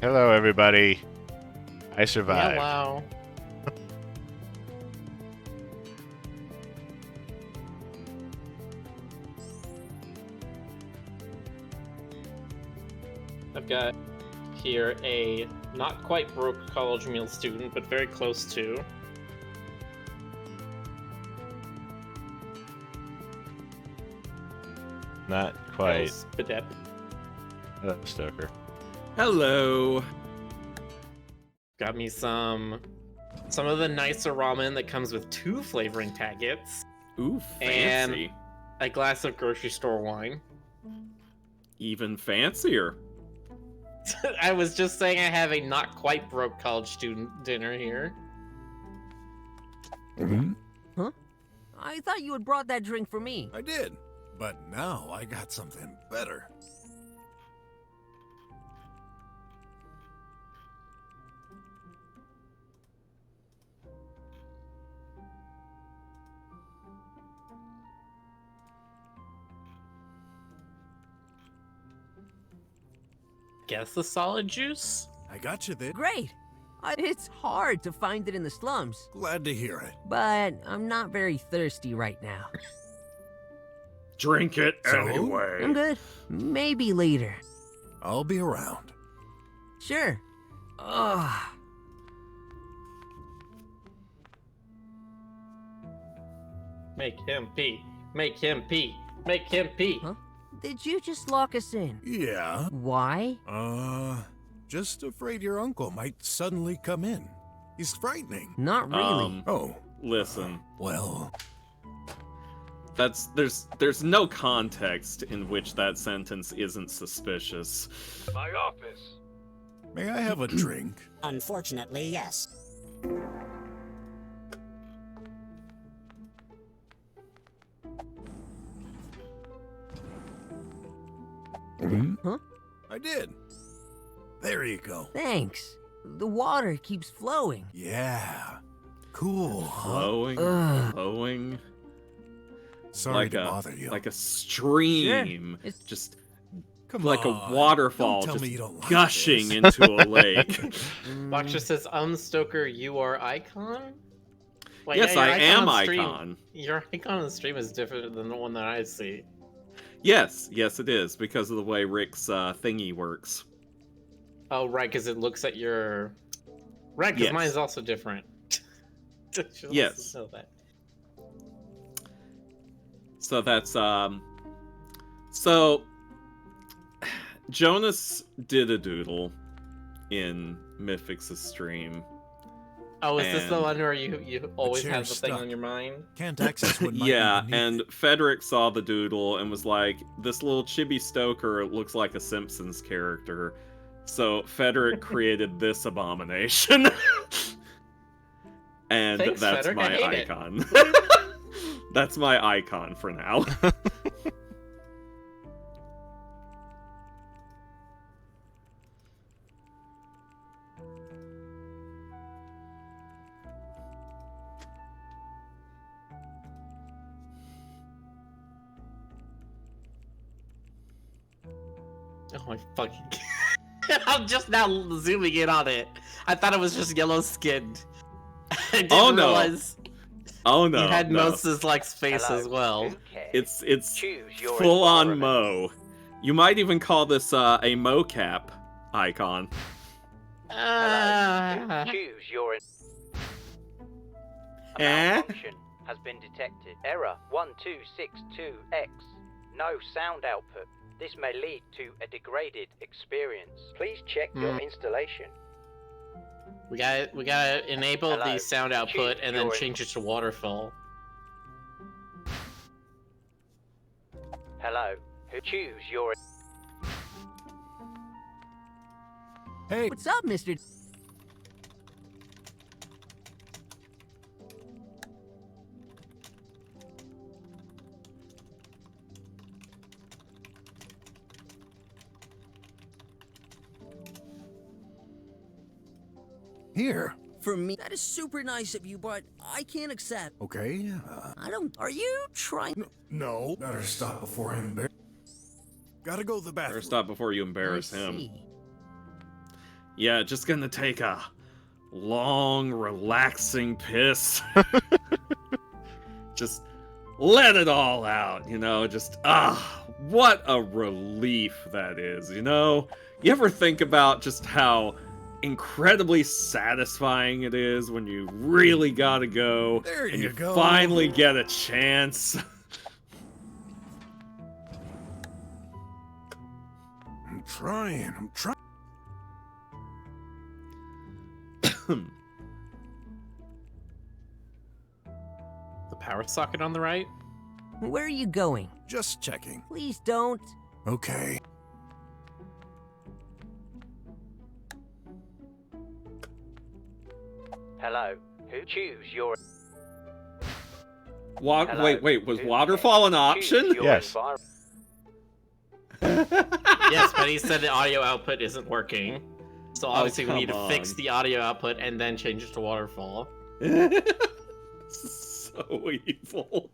Hello, everybody. I survived. Hello. I've got here a not quite broke college meal student, but very close to. Not quite. Spidep. Hello, Stoker. Hello. Got me some of the nicer ramen that comes with 2 flavoring packets. Ooh, fancy. And a glass of grocery store wine. Even fancier. I was just saying I have a not quite broke college student dinner here. Huh? I thought you had brought that drink for me. I did, but now I got something better. Guess the solid juice? I got you there. Great. It's hard to find it in the slums, Glad to hear it. but I'm not very thirsty right now. Drink it So? anyway. I'm good. Maybe later. I'll be around. Sure. Ugh. Make him pee. Make him pee. Make him pee. Huh? Did you just lock us in? Yeah. Why? Just afraid your uncle might suddenly come in. He's frightening. Not really. Oh, Listen. well. There's no context in which that sentence isn't suspicious. My office. May I have a drink? Unfortunately, yes. Huh? I did. There you go. Thanks. The water keeps flowing. Yeah. Cool, huh? Flowing, Ugh. flowing. Sorry like to a bother you. like a stream. Sure. It's Just Come like on. a waterfall Don't tell just me you don't like gushing this. into a lake. Watcher says, Stoker, you are icon? Like, Yes, your I am on stream- Icon. Your icon on the stream is different than the one that I see. Yes, it is, because of the way Rick's thingy works. Oh, right, because it looks at your... Right, because Yes. mine is also different. Should Yes. know that. So that's, So, Jonas did a doodle in Mythic's stream. Oh, is this the And- one where you always have the chair's thing stuck. on your mind? Can't access what might Yeah, be beneath and it. Frederick saw the doodle and was like, this little chibi Stoker looks like a Simpsons character. So Frederick created this abomination. And Thanks, that's Frederick, I my hate it. icon. That's my icon for now. Oh my fucking... I'm just now zooming in on it. I thought it was just yellow skinned. I didn't Oh, no. realize Oh no. he had no. Moses like face Hello. as well. Who cares? It's Choose your full on environment. Mo. You might even call this a mocap icon. Ah. Choose your. A Eh? malfunction has been detected. Error 1262X. No sound output. This may lead to a degraded experience. Please check your installation. We gotta enable Hello. the sound output Choose and then your- change it to waterfall. Hello. Who choose your. Hey, What's up, Mr. here. For me, that is super nice of you, but I can't accept. Okay. I don't. Are you trying? No. Better stop before I embarrass. Gotta go to the bathroom. Better stop before you embarrass I him. see. Yeah, just gonna take a long, relaxing piss. Just let it all out, you know? Just, what a relief that is, you know? You ever think about just how incredibly satisfying it is when you really gotta go There and you you go. finally get a chance? I'm trying. The power socket on the right? Where are you going? Just checking. Please don't. Okay. Hello. Who choose your... Hello. Wait, was Who waterfall an choose option? your Yes. Yes, but he said the audio output isn't working. So obviously we need to come fix on. the audio output and then change it to waterfall. This is so evil.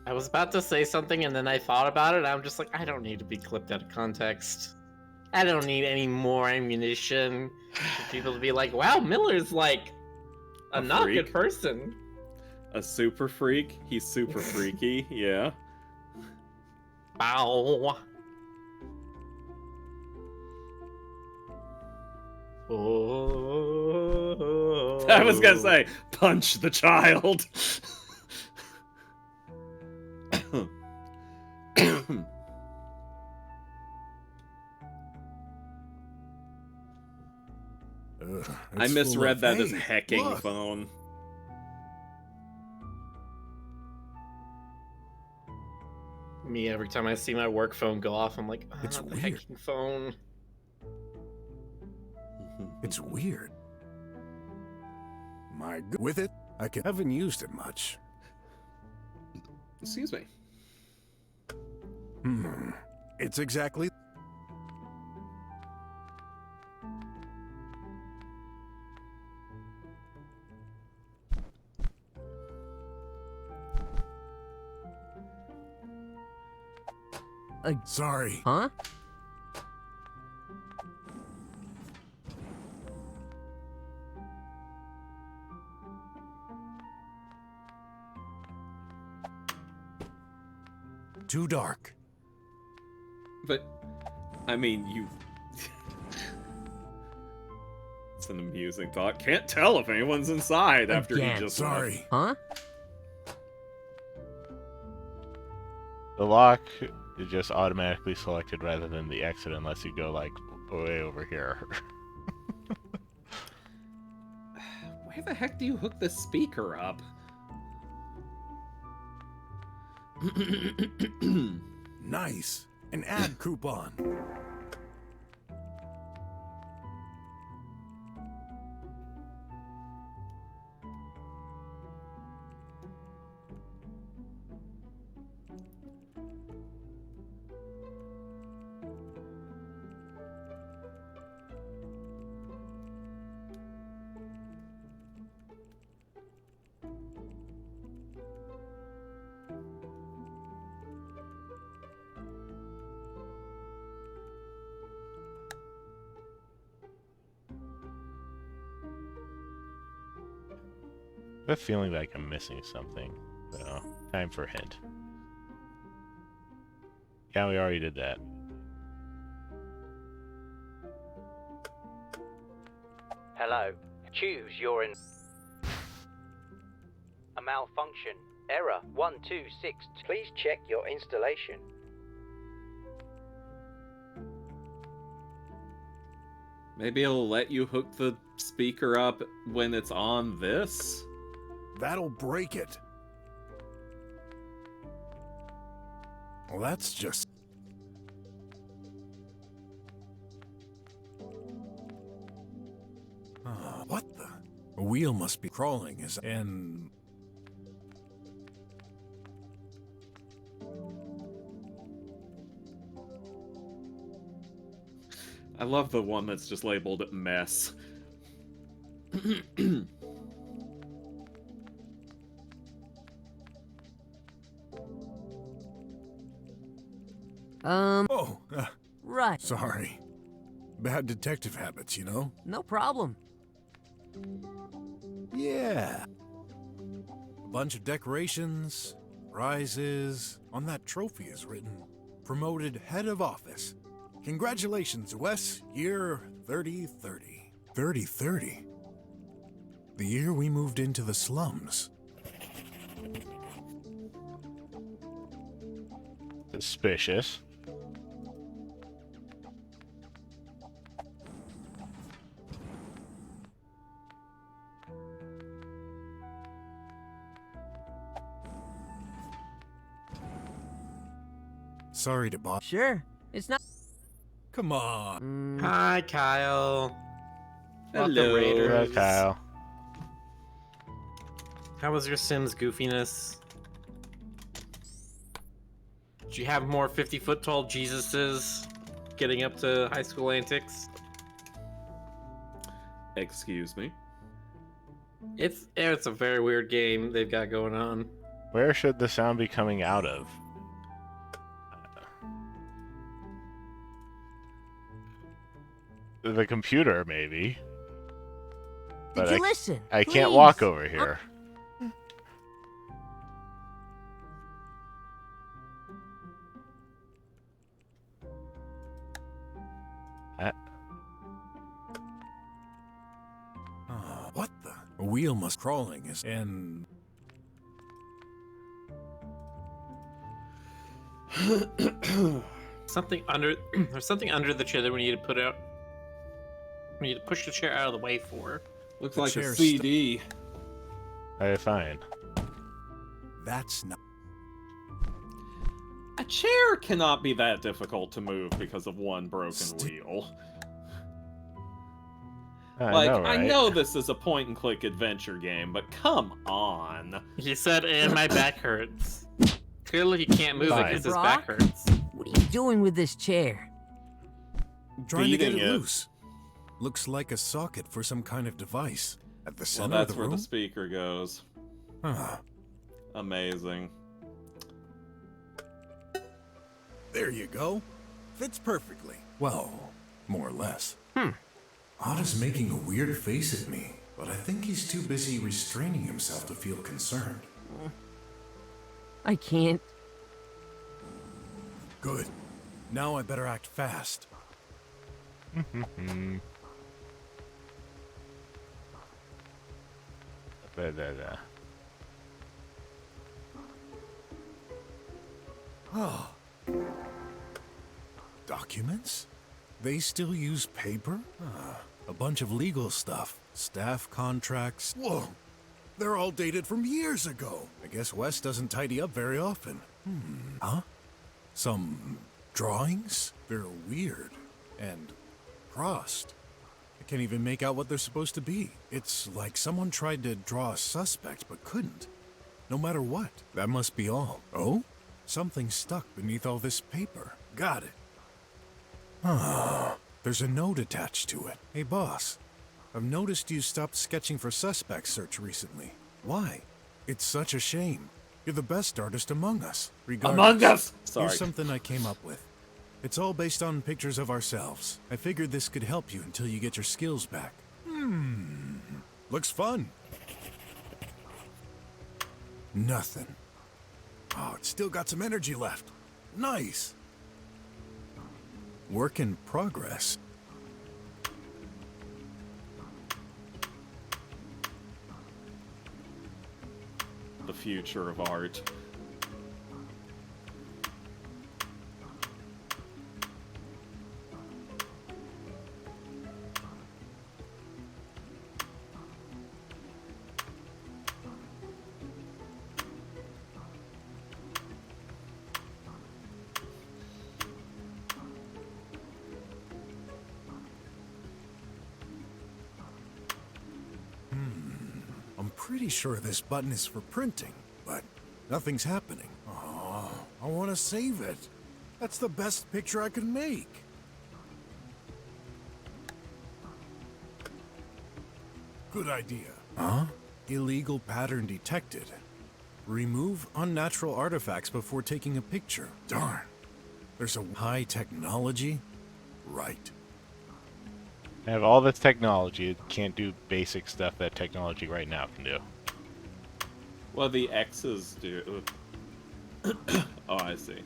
I was about to say something and then I thought about it and I'm just like, I don't need to be clipped out of context. I don't need any more ammunition for people to be like, wow, Miller's like a not freak. good person. A super freak? He's super freaky, yeah. Bow. Oh. I was gonna say, punch the child. I It's full misread of- that as Hey, hecking look. phone. Me, every time I see my work phone go off, I'm like, oh, It's not the weird. hacking phone. It's weird. With it, haven't used it much. Excuse me. It's exactly. Sorry. Huh? Too dark. But, I mean, you... It's an amusing thought. Can't tell if anyone's inside after Again. he just Sorry. Huh? The lock is just automatically selected rather than the exit unless you go like way over here. Where the heck do you hook this speaker up? Nice. An ad coupon. I have a feeling like I'm missing something. So, time for a hint. Yeah, we already did that. Hello. Choose your a malfunction. Error 126. Please check your installation. Maybe it'll let you hook the speaker up when it's on this? That'll break it. Well, that's just. What the? A wheel must be crawling, and. I love the one that's just labeled mess. Oh, Right. sorry. Bad detective habits, you know? No problem. Yeah. A bunch of decorations, prizes. On that trophy is written, promoted head of office. Congratulations, Wes. Year 3030. 3030? The year we moved into the slums. Suspicious. Sorry to bother. Sure. It's not. Come on. Hi, Kyle. About the Hello. Raiders. Hello, Kyle. How was your Sims goofiness? Did you have more 50-foot tall Jesuses getting up to high school antics? Excuse me. It's a very weird game they've got going on. Where should the sound be coming out of? The computer, maybe. Did But you listen? I can't Please. walk over here. What the? A wheel must crawling is and Something under there's something under the chair that we need to put out. We need to push the chair out of the way for. Looks The like a chair's CD. Alright, fine. that's not. A chair cannot be that difficult to move because of one broken Sti- wheel. I know, right? This is a point-and-click adventure game, but come on. He said, and my back hurts. Clearly he can't move it Fine. because his Brock? back hurts. What are you doing with this chair? Trying to get Beating it it. loose. Looks like a socket for some kind of device. At the Well, center that's of the where room? the speaker goes. Huh. Amazing. There you go. Fits perfectly. Well, more or less. Otto's making a weird face at me, but I think he's too busy restraining himself to feel concerned. I can't. Good. Now I better act fast. Da-da-da. Oh. Documents? They still use paper? A bunch of legal stuff. Staff contracts. Whoa! They're all dated from years ago. I guess Wes doesn't tidy up very often. Huh? Some drawings? They're weird. And crossed. I can't even make out what they're supposed to be. It's like someone tried to draw a suspect but couldn't. No matter what. That must be all. Oh? Something stuck beneath all this paper. Got it. There's a note attached to it. Hey, boss. I've noticed you stopped sketching for suspect search recently. Why? It's such a shame. You're the best artist among us. Among us! Sorry. Here's something I came up with. It's all based on pictures of ourselves. I figured this could help you until you get your skills back. Looks fun. Nothing. Oh, it's still got some energy left. Nice. Work in progress. The future of art. I'm pretty sure this button is for printing, but nothing's happening. Oh, I want to save it. That's the best picture I could make. Good idea. Huh? Illegal pattern detected. Remove unnatural artifacts before taking a picture. Darn. There's a high technology? Right. I have all this technology. It can't do basic stuff that technology right now can do. Well, the X's do. Oh, I see.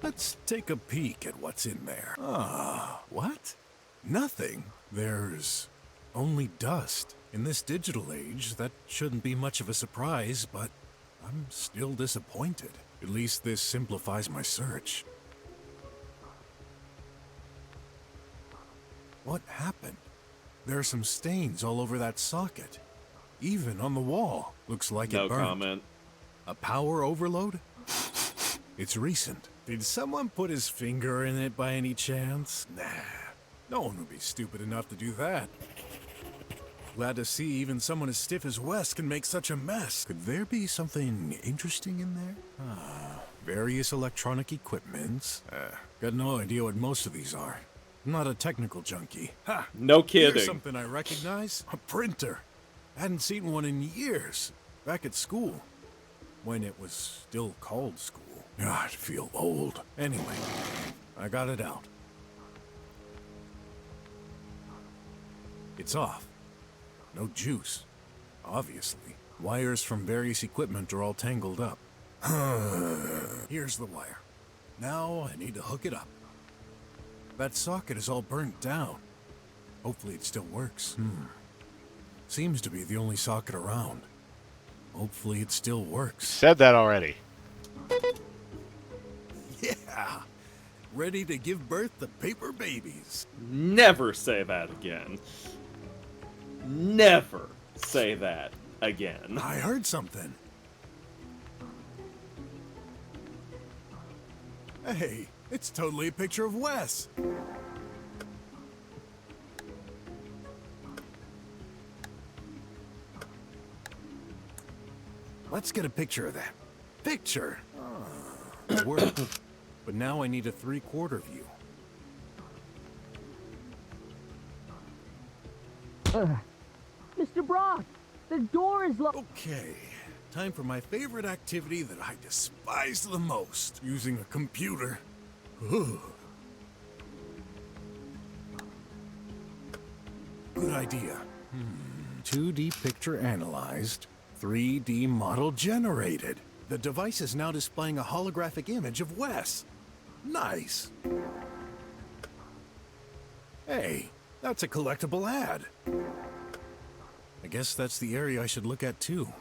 Let's take a peek at what's in there. Ah, what? Nothing. There's only dust. In this digital age, that shouldn't be much of a surprise, but I'm still disappointed. At least this simplifies my search. What happened? There are some stains all over that socket. Even on the wall. Looks like No it burned. comment. A power overload? It's recent. Did someone put his finger in it by any chance? Nah. No one would be stupid enough to do that. Glad to see even someone as stiff as Wes can make such a mess. Could there be something interesting in there? Various electronic equipments. Got no idea what most of these are. I'm not a technical junkie. Ha! No Here's kidding. something I recognize. A printer. Hadn't seen one in years. Back at school. When it was still called school. I feel old. Anyway, I got it out. It's off. No juice. Obviously. Wires from various equipment are all tangled up. Here's the wire. Now I need to hook it up. That socket is all burnt down. Hopefully it still works. Seems to be the only socket around. Hopefully it still works. Said that already. Yeah! Ready to give birth to paper babies. Never say that again. Never say that again. I heard something. Hey, it's totally a picture of Wes. Let's get a picture of that. Picture. It worked. But now I need a 3/4 view. Mr. Brok, the door is locked. Okay, time for my favorite activity that I despise the most. Using a computer. Ugh. Good idea. 2D picture analyzed. 3D model generated. The device is now displaying a holographic image of Wes. Nice. Hey, that's a collectible ad. I guess that's the area I should look at too.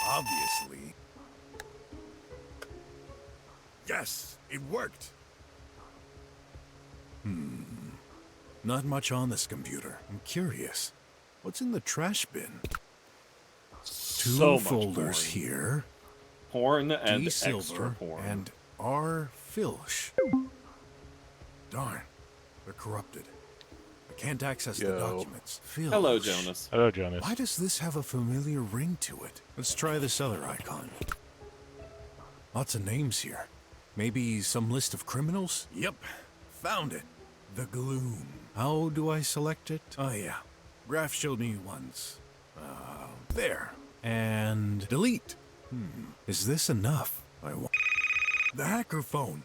Obviously. Yes, it worked. Not much on this computer. I'm curious. What's in the trash bin? Two So much folders porn. here. Porn and D extra Silver porn. and R Filch. Darn, they're corrupted. I can't access the Yo. documents. Filch. Hello, Jonas. Hello, Jonas. Why does this have a familiar ring to it? Let's try this other icon. Lots of names here. Maybe some list of criminals? Yep, found it. The Gloom. How do I select it? Oh yeah, Graph showed me once. There. And delete. Is this enough? The hacker phone.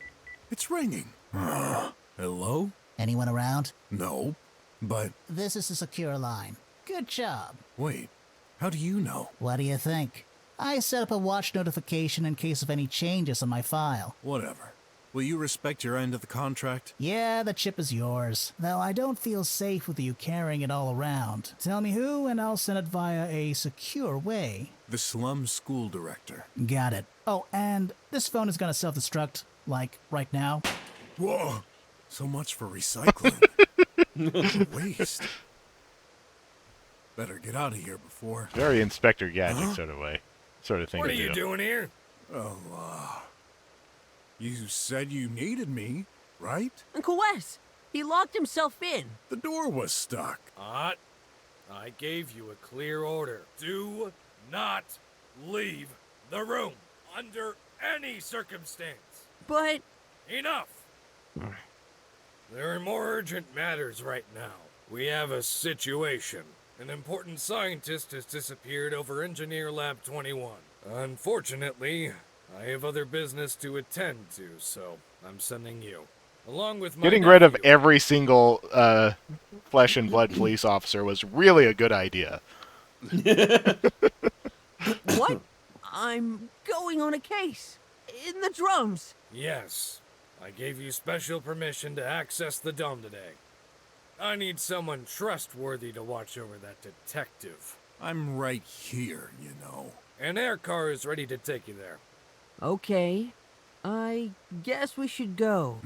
It's ringing. Hello? Anyone around? No, but This is a secure line. Good job. wait. How do you know? What do you think? I set up a watch notification in case of any changes on my file. Whatever. Will you respect your end of the contract? Yeah, the chip is yours. Though I don't feel safe with you carrying it all around. Tell me who, and I'll send it via a secure way. The slum school director. Got it. Oh, and this phone is gonna self-destruct, like, right now. Whoa! So much for recycling. What a waste. Better get out of here before... Very Inspector Gadget sort of thing. What to are you do. doing here? Oh, you said you needed me, right? Uncle Wes, He locked himself in. The door was stuck. I gave you a clear order. Do not leave the room under any circumstance. But Enough! There are more urgent matters right now. We have a situation. An important scientist has disappeared over Engineer Lab 21. Unfortunately, I have other business to attend to, so I'm sending you. Along with my Getting rid of nephew. every single flesh and blood police officer was really a good idea. what? I'm going on a case. In the drums. Yes, I gave you special permission to access the dome today. I need someone trustworthy to watch over that detective. I'm right here, you know. An air car is ready to take you there. Okay. I guess we should go.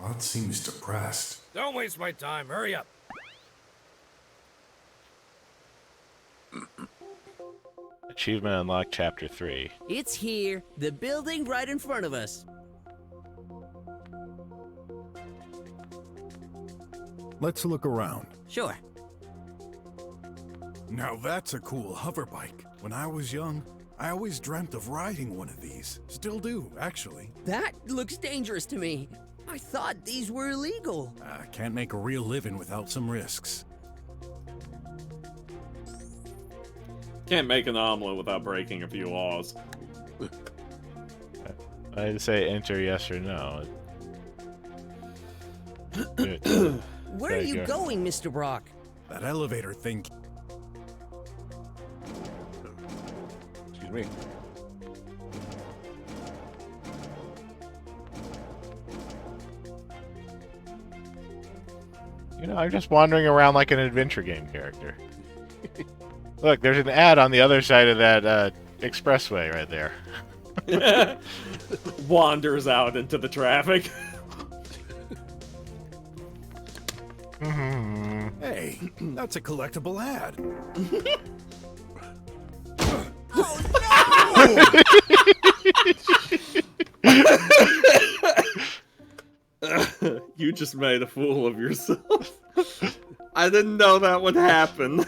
That seems depressed. Don't waste my time, hurry up. Achievement unlocked, Chapter 3. It's here, the building right in front of us. Let's look around. Sure. Now that's a cool hover bike. When I was young, I always dreamt of riding one of these. Still do, actually. That looks dangerous to me. I thought these were illegal. I can't make a real living without some risks. Can't make an omelet without breaking a few laws. I'd say enter yes or no. Where are you go. going, Mr. Brok? That elevator thing. Excuse me. You know, I'm just wandering around like an adventure game character. Look, there's an ad on the other side of that expressway right there. Wanders out into the traffic. Hey, that's a collectible ad. You just made a fool of yourself. I didn't know that would happen.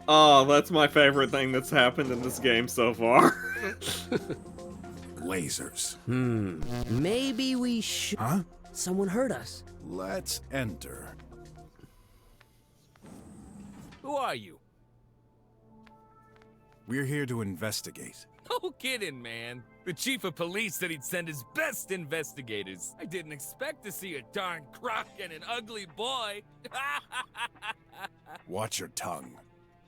Oh, that's my favorite thing that's happened in this game so far. Lasers. Maybe we should... Huh? Someone heard us. Let's enter. Who are you? We're here to investigate. No kidding, man. The chief of police said he'd send his best investigators. I didn't expect to see a darn crock and an ugly boy. Watch your tongue.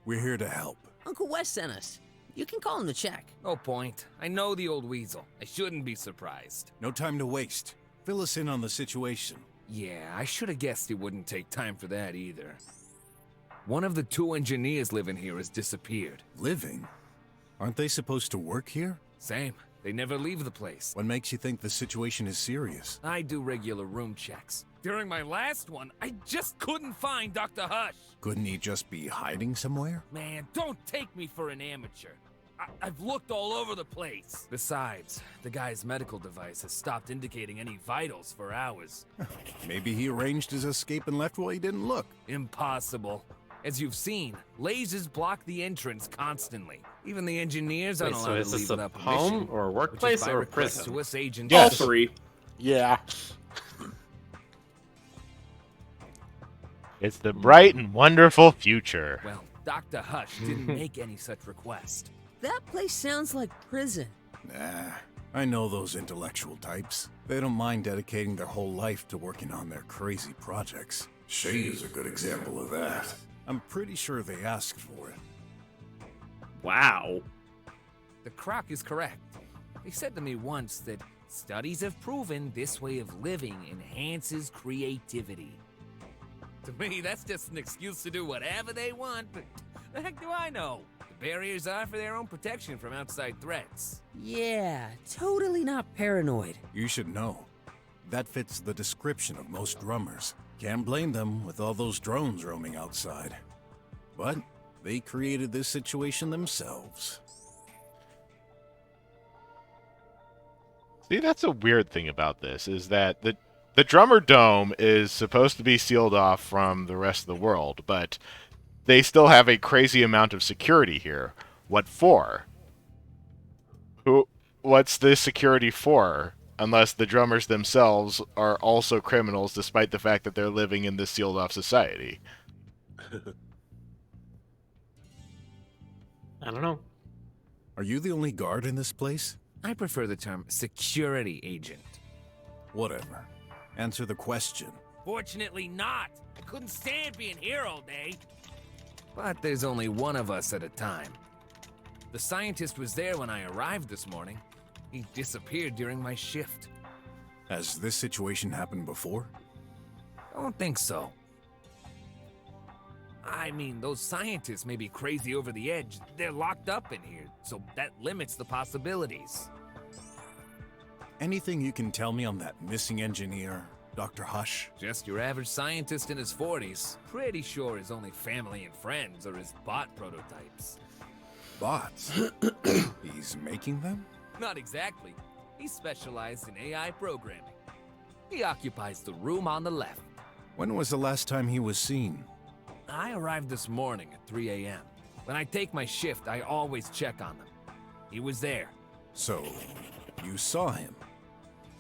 We're here to help. Uncle Wes sent us. You can call him to check. No point. I know the old weasel. I shouldn't be surprised. No time to waste. Fill us in on the situation. Yeah, I should have guessed he wouldn't take time for that either. One of the two engineers living here has disappeared. Living? Aren't they supposed to work here? Same. They never leave the place. What makes you think the situation is serious? I do regular room checks. During my last one, I just couldn't find Dr. Hush. Couldn't he just be hiding somewhere? Man, don't take me for an amateur. I've looked all over the place. Besides, the guy's medical device has stopped indicating any vitals for hours. Maybe he arranged his escape and left while he didn't look. Impossible. As you've seen, lasers block the entrance constantly. Even the engineers aren't Wait, allowed so to is leave this a without home permission, or a which is workplace by or a request prison? to us agents. All three. Yeah. It's the bright and wonderful future. Well, Dr. Hush didn't make any such request. That place sounds like prison. Nah, I know those intellectual types. They don't mind dedicating their whole life to working on their crazy projects. Shade is a good example of that. I'm pretty sure they asked for it. Wow. The croc is correct. They said to me once that studies have proven this way of living enhances creativity. To me, that's just an excuse to do whatever they want, but the heck do I know? The barriers are for their own protection from outside threats. Yeah, totally not paranoid. You should know. That fits the description of most drummers. Can't blame them with all those drones roaming outside. But they created this situation themselves. See, that's a weird thing about this, is that the drummer dome is supposed to be sealed off from the rest of the world, but they still have a crazy amount of security here. What for? What's this security for? Unless the drummers themselves are also criminals, despite the fact that they're living in this sealed-off society. I don't know. Are you the only guard in this place? I prefer the term security agent. Whatever. Answer the question. Fortunately not. I couldn't stand being here all day. But there's only one of us at a time. The scientist was there when I arrived this morning. He disappeared during my shift. Has this situation happened before? Don't think so. I mean, those scientists may be crazy over the edge. They're locked up in here, so that limits the possibilities. Anything you can tell me on that missing engineer, Dr. Hush? Just your average scientist in his 40s. Pretty sure his only family and friends are his bot prototypes. Bots? He's making them? Not exactly. He specialized in AI programming. He occupies the room on the left. When was the last time he was seen? I arrived this morning at 3 a.m. When I take my shift, I always check on them. He was there. So, you saw him?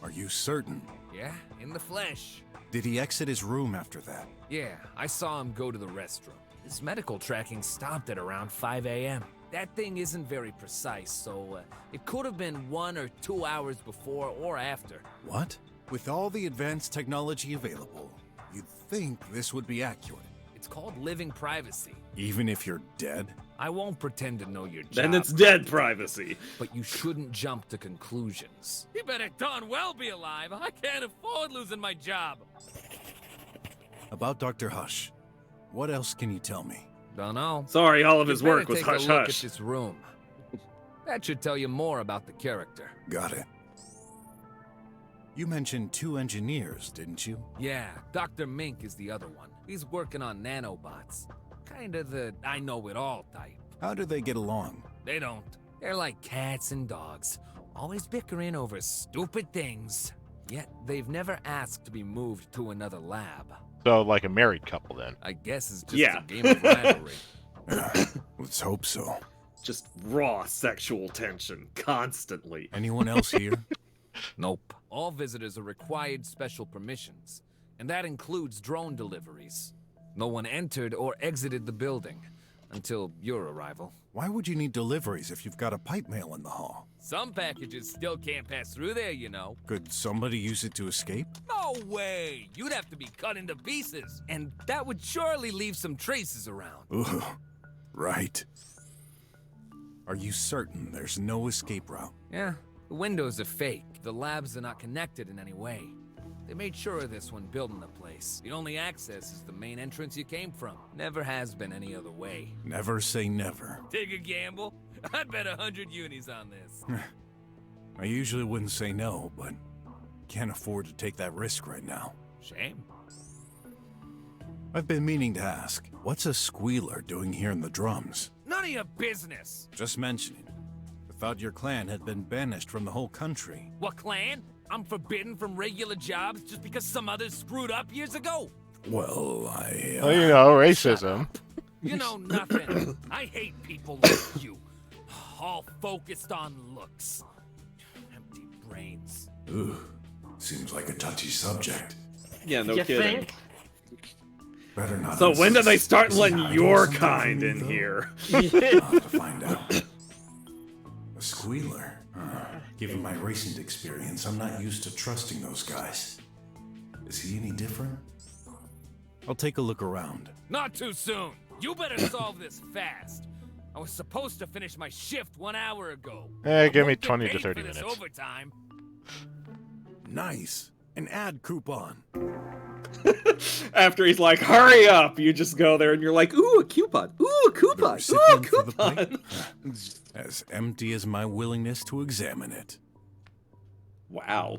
Are you certain? Yeah, in the flesh. Did he exit his room after that? Yeah, I saw him go to the restroom. His medical tracking stopped at around 5 a.m. That thing isn't very precise, so it could have been 1 or 2 hours before or after. What? With all the advanced technology available, you'd think this would be accurate. It's called living privacy. Even if you're dead? I won't pretend to know your job. Then it's dead privacy. But you shouldn't jump to conclusions. You better darn well be alive. I can't afford losing my job. About Dr. Hush, what else can you tell me? Don't know. Sorry, all of his You better work was take a hush look hush. at this room. That should tell you more about the character. Got it. You mentioned 2 engineers, didn't you? Yeah, Dr. Mink is the other one. He's working on nanobots. Kinda the I-know-it-all type. How do they get along? They don't. They're like cats and dogs, always bickering over stupid things. Yet they've never asked to be moved to another lab. So, like a married couple, then. I guess it's just Yeah. a game of rivalry. Let's hope so. Just raw sexual tension, constantly. Anyone else here? Nope. All visitors are required special permissions, and that includes drone deliveries. No one entered or exited the building until your arrival. Why would you need deliveries if you've got a pipe mail in the hall? Some packages still can't pass through there, you know. Could somebody use it to escape? No way! You'd have to be cut into pieces, and that would surely leave some traces around. Ooh, right. Are you certain there's no escape route? Yeah, the windows are fake. The labs are not connected in any way. They made sure of this when building the place. The only access is the main entrance you came from. Never has been any other way. Never say never. Take a gamble? I'd bet 100 unis on this. I usually wouldn't say no, but can't afford to take that risk right now. Shame. I've been meaning to ask, what's a squealer doing here in the drums? None of your business. Just mentioning. I thought your clan had been banished from the whole country. What clan? I'm forbidden from regular jobs just because some others screwed up years ago? Well, Well, you know, racism. You know nothing. I hate people like you. All focused on looks. Empty brains. Ooh, seems like a touchy subject. Yeah, no You kidding. think? Better not. So when do they insist. start Is letting he your hiding something kind from me, in though? here? I'll have to find out. A squealer? Given my recent experience, I'm not used to trusting those guys. Is he any different? I'll take a look around. Not too soon. You better solve this fast. I was supposed to finish my shift 1 hour ago. Give me Won't get 20 to paid 30 for this minutes. Overtime. Nice. An ad coupon. After he's like, hurry up, you just go there and you're like, ooh, a coupon. Ooh, a The coupon. Ooh, a recipient for the coupon. pipe? As empty as my willingness to examine it. Wow.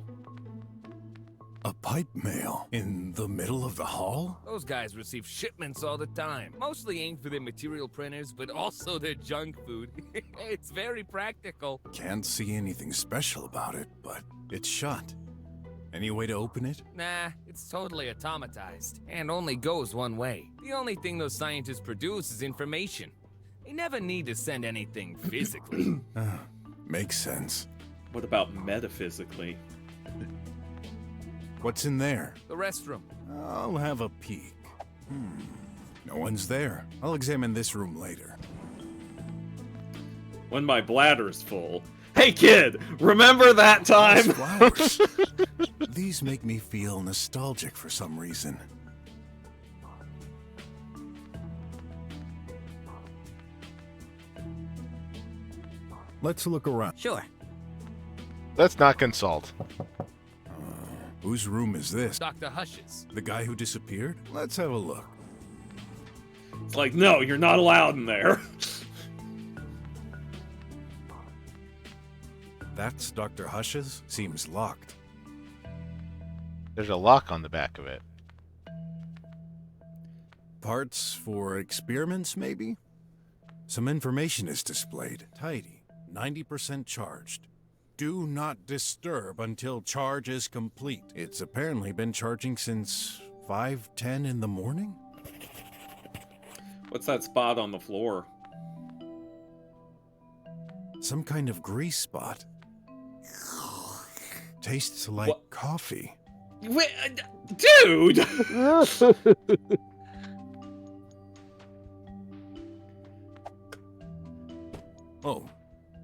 A pipe mail in the middle of the hall? Those guys receive shipments all the time, mostly aimed for their material printers, but also their junk food. It's very practical. Can't see anything special about it, but it's shut. Any way to open it? Nah, it's totally automatized, and only goes one way. The only thing those scientists produce is information. They never need to send anything physically. Makes sense. What about metaphysically? What's in there? The restroom. I'll have a peek. No one's there. I'll examine this room later. When my bladder's full. Hey kid, remember that time? Those flowers. These make me feel nostalgic for some reason. Let's look around. Sure. Let's not consult. Whose room is this? Dr. Hush's. The guy who disappeared? Let's have a look. It's like, no, you're not allowed in there. That's Dr. Hush's? Seems locked. There's a lock on the back of it. Parts for experiments, maybe? Some information is displayed. Tidy. 90% charged. Do not disturb until charge is complete. It's apparently been charging since 5:10 in the morning? What's that spot on the floor? Some kind of grease spot. Tastes like What? coffee. Wait, dude! Oh,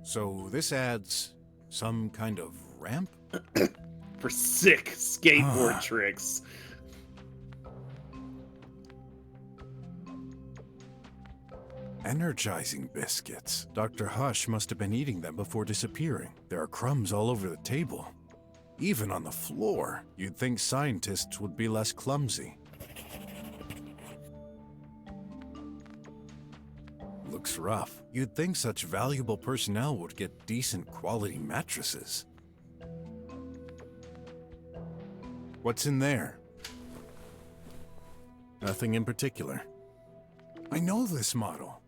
so this adds some kind of ramp? For sick skateboard tricks. Energizing biscuits. Dr. Hush must have been eating them before disappearing. There are crumbs all over the table. Even on the floor. You'd think scientists would be less clumsy. Looks rough. You'd think such valuable personnel would get decent quality mattresses. What's in there? Nothing in particular. I know this model.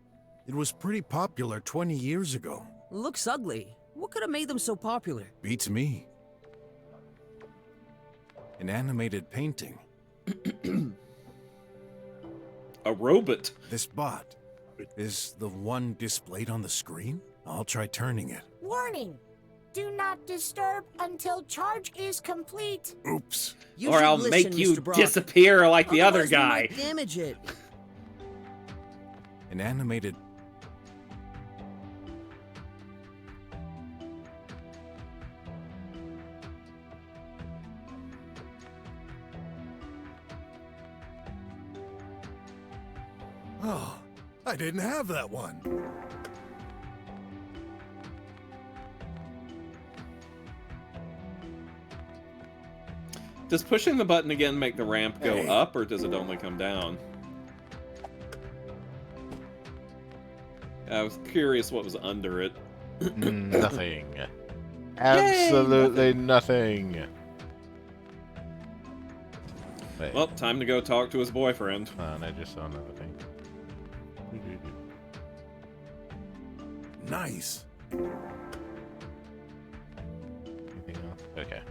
It was pretty popular 20 years ago. Looks ugly. What could have made them so popular? Beats me. An animated painting. A robot. This bot is the one displayed on the screen? I'll try turning it. Warning! Do not disturb until charge is complete. Oops. You Or should I'll listen, make you Mr. Brok. disappear like the other Otherwise we guy. might damage it. An animated... Oh, I didn't have that one. Does pushing the button again make the ramp go Hey. up, or does it only come down? I was curious what was under it. Nothing. Absolutely nothing. Wait, Well, time to go talk to his boyfriend. hold on, I just saw another thing. Nice. Anything else? Okay.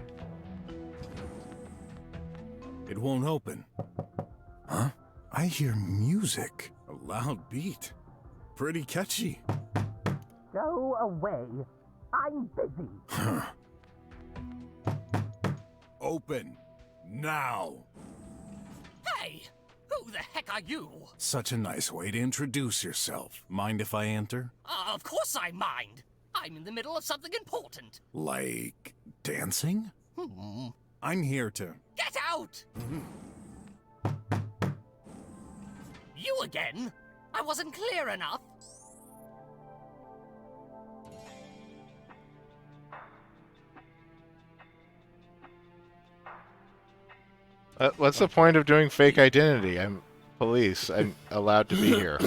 It won't open. Huh? I hear music. A loud beat. Pretty catchy. Go away. I'm busy. Huh. Open. Now. Hey! Who the heck are you? Such a nice way to introduce yourself. Mind if I enter? Of course I mind. I'm in the middle of something important. Like dancing? I'm here to... Get out! You again? I wasn't clear enough. What's the point of doing fake identity? I'm police. I'm allowed to be here.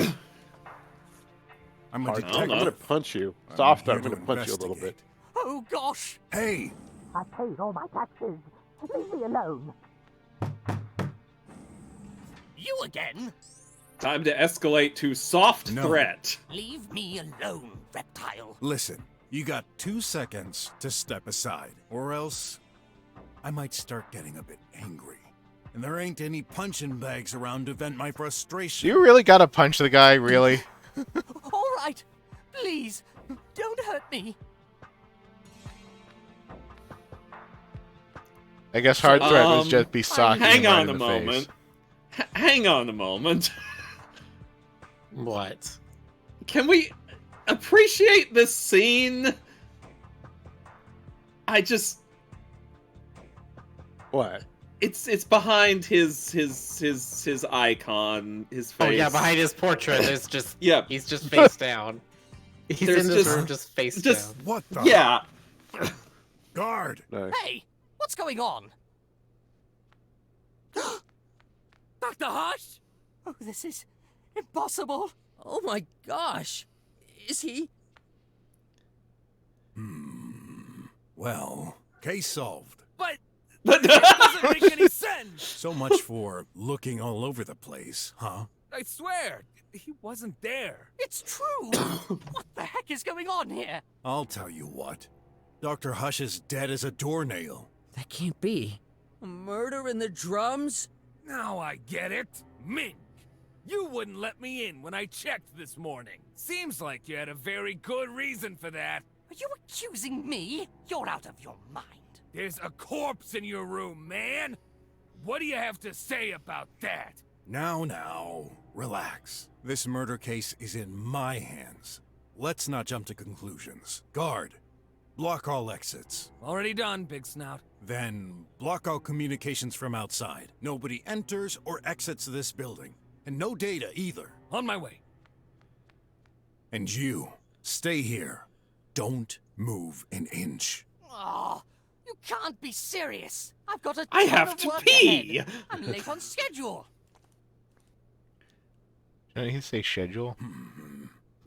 I'm a Hard- detective. I'm I'm gonna punch you. Softer, here I'm gonna to punch you a little bit. investigate. Oh gosh! Hey, I paid all my taxes. Leave me alone. You again? Time to escalate to soft threat. Leave me alone, reptile. Listen, you got 2 seconds to step aside, or else I might start getting a bit angry. And there ain't any punching bags around to vent my frustration. You really gotta punch the guy, really? All right, please, don't hurt me. I guess hard threat was just be socking Hang him right on in a the moment. face. Hang on a moment. What? Can we appreciate this scene? I just... What? It's behind his icon, his face. Oh yeah, behind his portrait, there's just he's just face down. He's There's in this just- room just face just- down. What the? Yeah. Guard! Hey, what's going on? Dr. Hush? Oh, this is impossible. Oh my gosh. Is he? Well, case solved. But that doesn't make any sense. So much for looking all over the place, huh? I swear, he wasn't there. It's true. What the heck is going on here? I'll tell you what. Dr. Hush is dead as a doornail. That can't be. A murder in the drums? Now I get it. Mink, you wouldn't let me in when I checked this morning. Seems like you had a very good reason for that. Are you accusing me? You're out of your mind. There's a corpse in your room, man. What do you have to say about that? Now, relax. This murder case is in my hands. Let's not jump to conclusions. Guard, block all exits. Already done, Big Snout. Then block all communications from outside. Nobody enters or exits this building. And no data either. On my way. And you, stay here. Don't move an inch. Oh, you can't be serious. I've got a I ton have of to work pee. ahead. I'm late on schedule. Didn't he say schedule?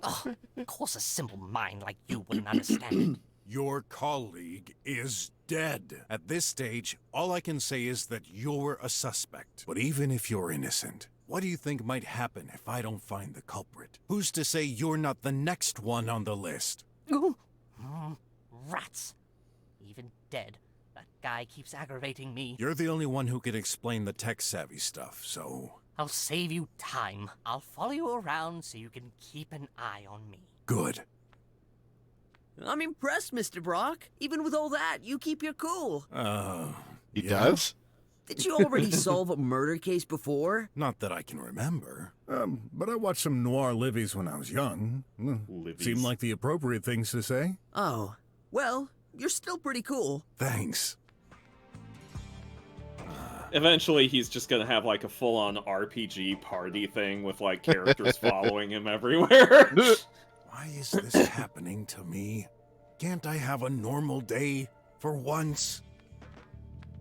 Oh, of course a simple mind like you wouldn't understand. Your colleague is dead. At this stage, all I can say is that you're a suspect. But even if you're innocent, what do you think might happen if I don't find the culprit? Who's to say you're not the next one on the list? Ooh. Rats. Even dead, that guy keeps aggravating me. You're the only one who can explain the tech-savvy stuff, so... I'll save you time. I'll follow you around so you can keep an eye on me. Good. I'm impressed, Mr. Brok. Even with all that, you keep your cool. He does? Did you already solve a murder case before? Not that I can remember. But I watched some noir livies when I was young. Seemed like the appropriate things to say. Oh, well, you're still pretty cool. Thanks. Eventually, he's just gonna have like a full-on RPG party thing with like characters following him everywhere. Why is this happening to me? Can't I have a normal day for once?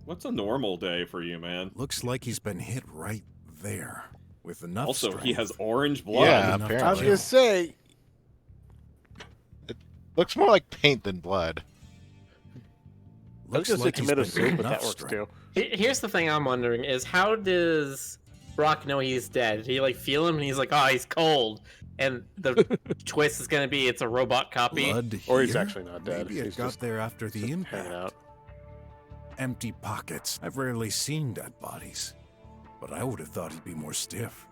What's a normal day for you, man? Looks like he's been hit right there. With enough Also, strength. he has orange blood. Yeah, enough to apparently. I was kill. gonna say, Looks more like paint than blood. I was Looks gonna say like he's tomato been soup, but enough that works strength. too. Here's the thing I'm wondering is how does Brok know he's dead? Did he like feel him and he's like, oh, he's cold? And the twist is gonna be it's a robot copy. Blood Or he's here? actually not dead. Maybe it He's got just there after the hanging impact. out. Empty pockets. I've rarely seen dead bodies. But I would have thought he'd be more stiff.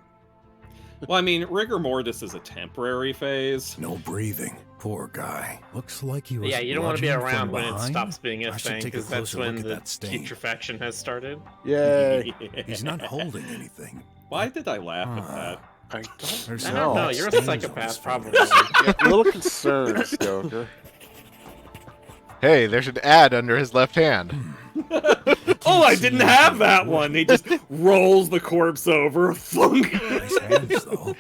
Well, I mean, rigor mortis is a temporary phase. No breathing. Poor guy. Looks like he was Yeah, you don't want to be bludgeoned from around when it behind. stops being a I should thing, take a because that's closer when look at the that stain. putrefaction has started. Yay! He's not holding anything. Why did I laugh at Ah. that? I don't There's I no don't know, you're a stains on his psychopath, probably. fingers. Yeah, a little concerned, Stoker. Hey, there's an ad under his left hand. Oh, I didn't have that one. He just rolls the corpse over. Thunk. Nice hands, though.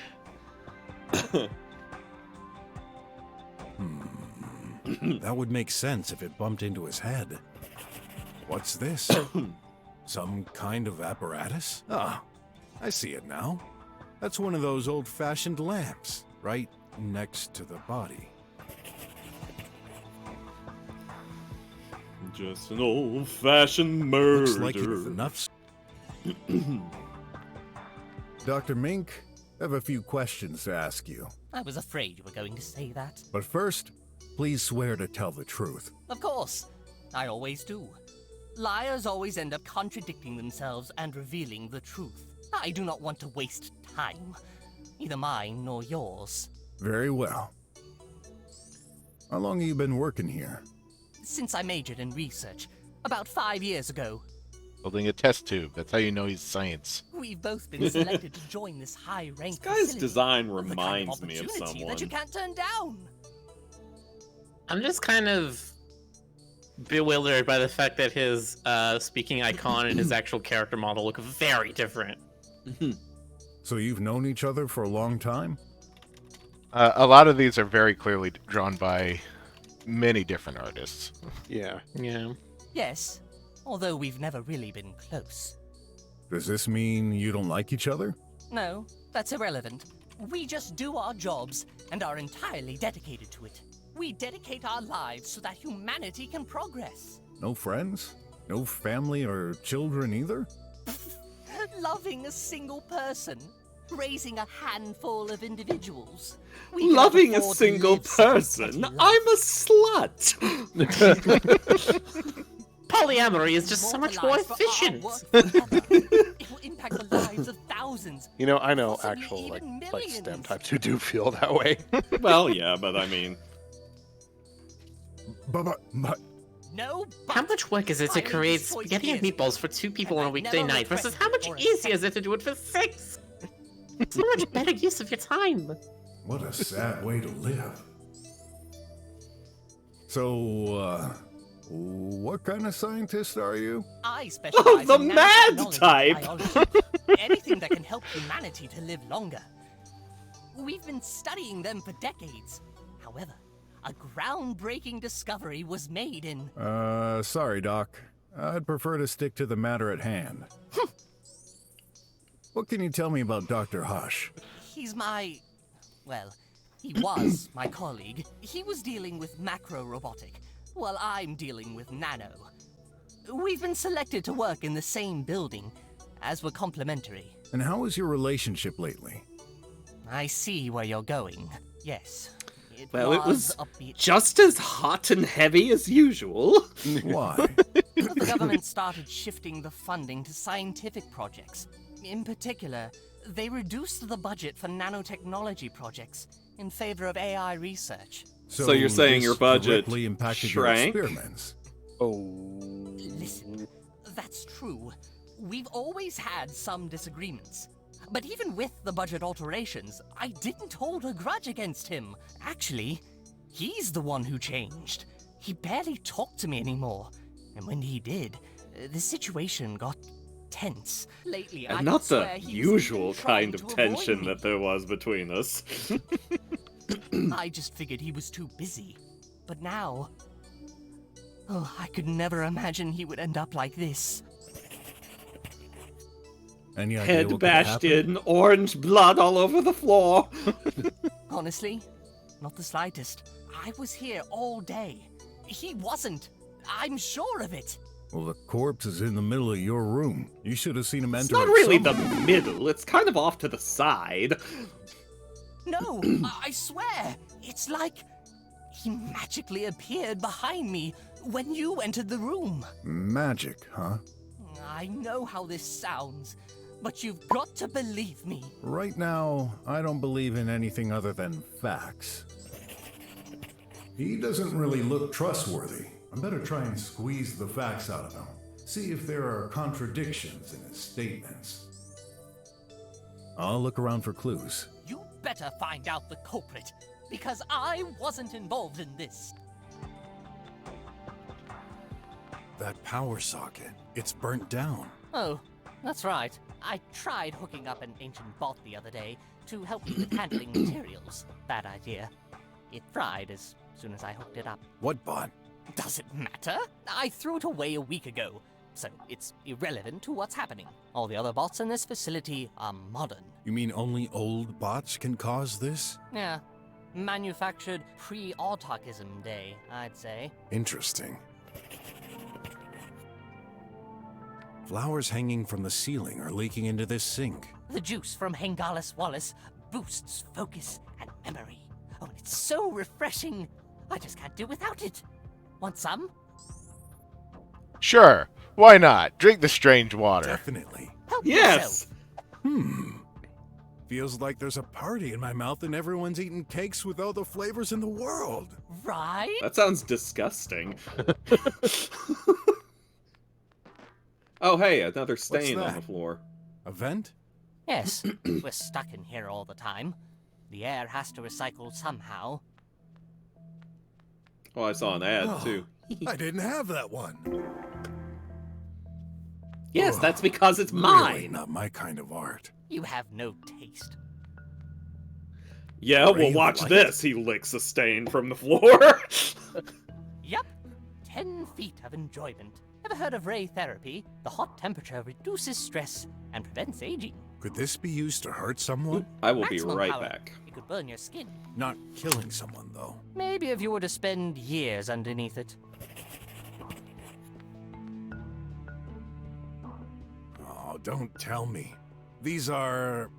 That would make sense if it bumped into his head. What's this? Some kind of apparatus? Ah, I see it now. That's one of those old-fashioned lamps, right next to the body. Just an old-fashioned murder. Looks like you've enough. Dr. Mink, I have a few questions to ask you. I was afraid you were going to say that. But first, please swear to tell the truth. Of course. I always do. Liars always end up contradicting themselves and revealing the truth. I do not want to waste time. Neither mine nor yours. Very well. How long have you been working here? Since I majored in research, about 5 years ago. Building a test tube. That's how you know he's science. We've both been selected to join this high-ranked This guy's design reminds me of opportunity someone. that you can't turn down. I'm just kind of bewildered by the fact that his speaking icon and his actual character model look very different. So you've known each other for a long time? A lot of these are very clearly drawn by many different artists. Yeah. Yeah. Yes, although we've never really been close. Does this mean you don't like each other? No, that's irrelevant. We just do our jobs and are entirely dedicated to it. We dedicate our lives so that humanity can progress. No friends? No family or children either? Loving a single person, raising a handful of individuals. We cannot Loving a afford to single live such person? petty lives. I'm a slut! Polyamory is just so much more efficient. It will impact the lives of thousands. You know, I know Possibly actual even like STEM millions. types who do feel that way. Well, yeah, but I mean... But No, How much work is it to I made create this choice spaghetti and years meatballs for 2 people on a and I weekday never night versus how much regretted it for a easier is it to do it for 6? So much better use of your time. what a sad way to live. So, what kind of scientist are you? I specialize the in mad nanotechnology type! biology. Anything that can help humanity to live longer. We've been studying them for decades. However, a groundbreaking discovery was made in... Sorry, Doc. I'd prefer to stick to the matter at hand. What can you tell me about Dr. Hush? He's my... well, he was my colleague. He was dealing with macro-robotic, while I'm dealing with nano. We've been selected to work in the same building, as we're complementary. And how is your relationship lately? I see where you're going. Yes. Well, it was a bit... just as hot and heavy as usual. Why? The government started shifting the funding to scientific projects. In particular, they reduced the budget for nanotechnology projects in favor of AI research. So you're saying this your budget directly impacted shrank? your experiments? Oh. Listen, that's true. We've always had some disagreements. But even with the budget alterations, I didn't hold a grudge against him. Actually, he's the one who changed. He barely talked to me anymore. And when he did, the situation got tense. Lately, I And not could the swear he's usual been trying kind of to avoid tension me. that there was between us. I just figured he was too busy. But now... oh, I could never imagine he would end up like this. Any idea Head what could bashed happen? in, orange blood all over the floor. Honestly, not the slightest. I was here all day. He wasn't. I'm sure of it. Well, the corpse is in the middle of your room. You should have seen him It's enter not it really the somewhere. middle, it's kind of off to the side. No, I swear. It's like he magically appeared behind me when you entered the room. Magic, huh? I know how this sounds, but you've got to believe me. Right now, I don't believe in anything other than facts. He doesn't really look trustworthy. I better try and squeeze the facts out of him. See if there are contradictions in his statements. I'll look around for clues. You better find out the culprit, because I wasn't involved in this. That power socket, it's burnt down. Oh, that's right. I tried hooking up an ancient bot the other day to help me with handling materials. Bad idea. It fried as soon as I hooked it up. What bot? Does it matter? I threw it away a week ago, so it's irrelevant to what's happening. All the other bots in this facility are modern. You mean only old bots can cause this? Yeah, manufactured pre-autarchism day, I'd say. Interesting. Flowers hanging from the ceiling are leaking into this sink. The juice from Hengalis Wallace boosts focus and memory. Oh, and it's so refreshing. I just can't do without it. Want some? Sure, why not? Drink the strange water. Definitely. Help Yes! Feels like there's a party in my mouth and everyone's eating cakes with all the flavors in the world. yourself. Right? That sounds disgusting. Oh, hey, another stain on that? the floor. A vent? Yes, we're stuck in here all the time. The air has to recycle somehow. Oh, I saw an ad, Oh, too. I didn't have that one. Yes, that's because it's Really mine. not my kind of art. You have no taste. Yeah, Ray well, of watch light? this. He licks a stain from the floor. Yep. 10 feet of enjoyment. Ever heard of ray therapy? The hot temperature reduces stress and prevents aging. Could this be used to hurt someone? I will be Maximum right power. back. It could burn your skin. Not killing someone, though. Maybe if you were to spend years underneath it. Oh, don't tell me. These are...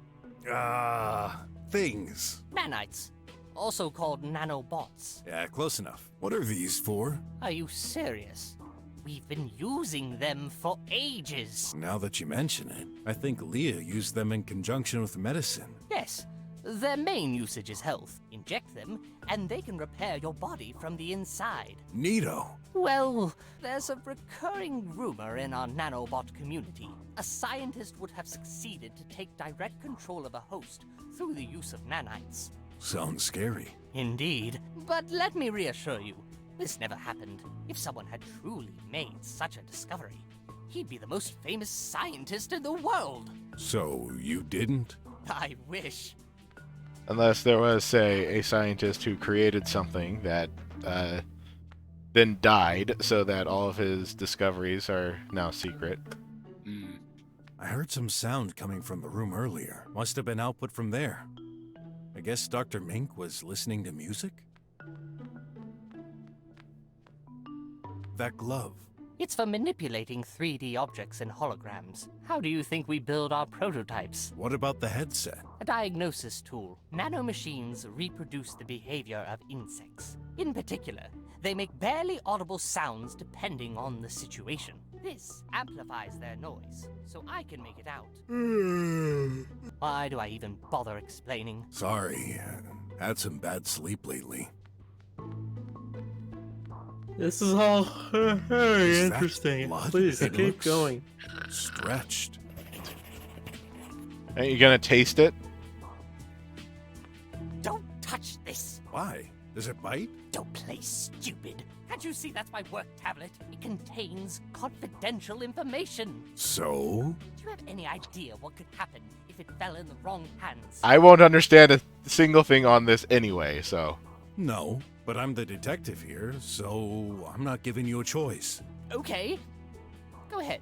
things. Nanites. Also called nanobots. Yeah, close enough. What are these for? Are you serious? We've been using them for ages. Now that you mention it, I think Leah used them in conjunction with medicine. Yes. Their main usage is health. Inject them, and they can repair your body from the inside. Neato. Well, there's a recurring rumor in our nanobot community. A scientist would have succeeded to take direct control of a host through the use of nanites. Sounds scary. Indeed. But let me reassure you, this never happened. If someone had truly made such a discovery, he'd be the most famous scientist in the world. So, you didn't? I wish. Unless there was, say, a scientist who created something that then died so that all of his discoveries are now secret. I heard some sound coming from the room earlier. Must have been output from there. I guess Dr. Mink was listening to music? That glove. It's for manipulating 3D objects and holograms. How do you think we build our prototypes? What about the headset? A diagnosis tool. Nanomachines reproduce the behavior of insects. In particular, they make barely audible sounds depending on the situation. This amplifies their noise, so I can make it out. Why do I even bother explaining? Sorry, had some bad sleep lately. This is all very Is that interesting. blood? Please It keep looks going. Stretched. Ain't you gonna taste it? Don't touch this! Why? Does it bite? Don't play stupid. Can't you see that's my work tablet? It contains confidential information. So? Do you have any idea what could happen if it fell in the wrong hands? I won't understand a single thing on this anyway, so... No, but I'm the detective here, so I'm not giving you a choice. Okay. Go ahead.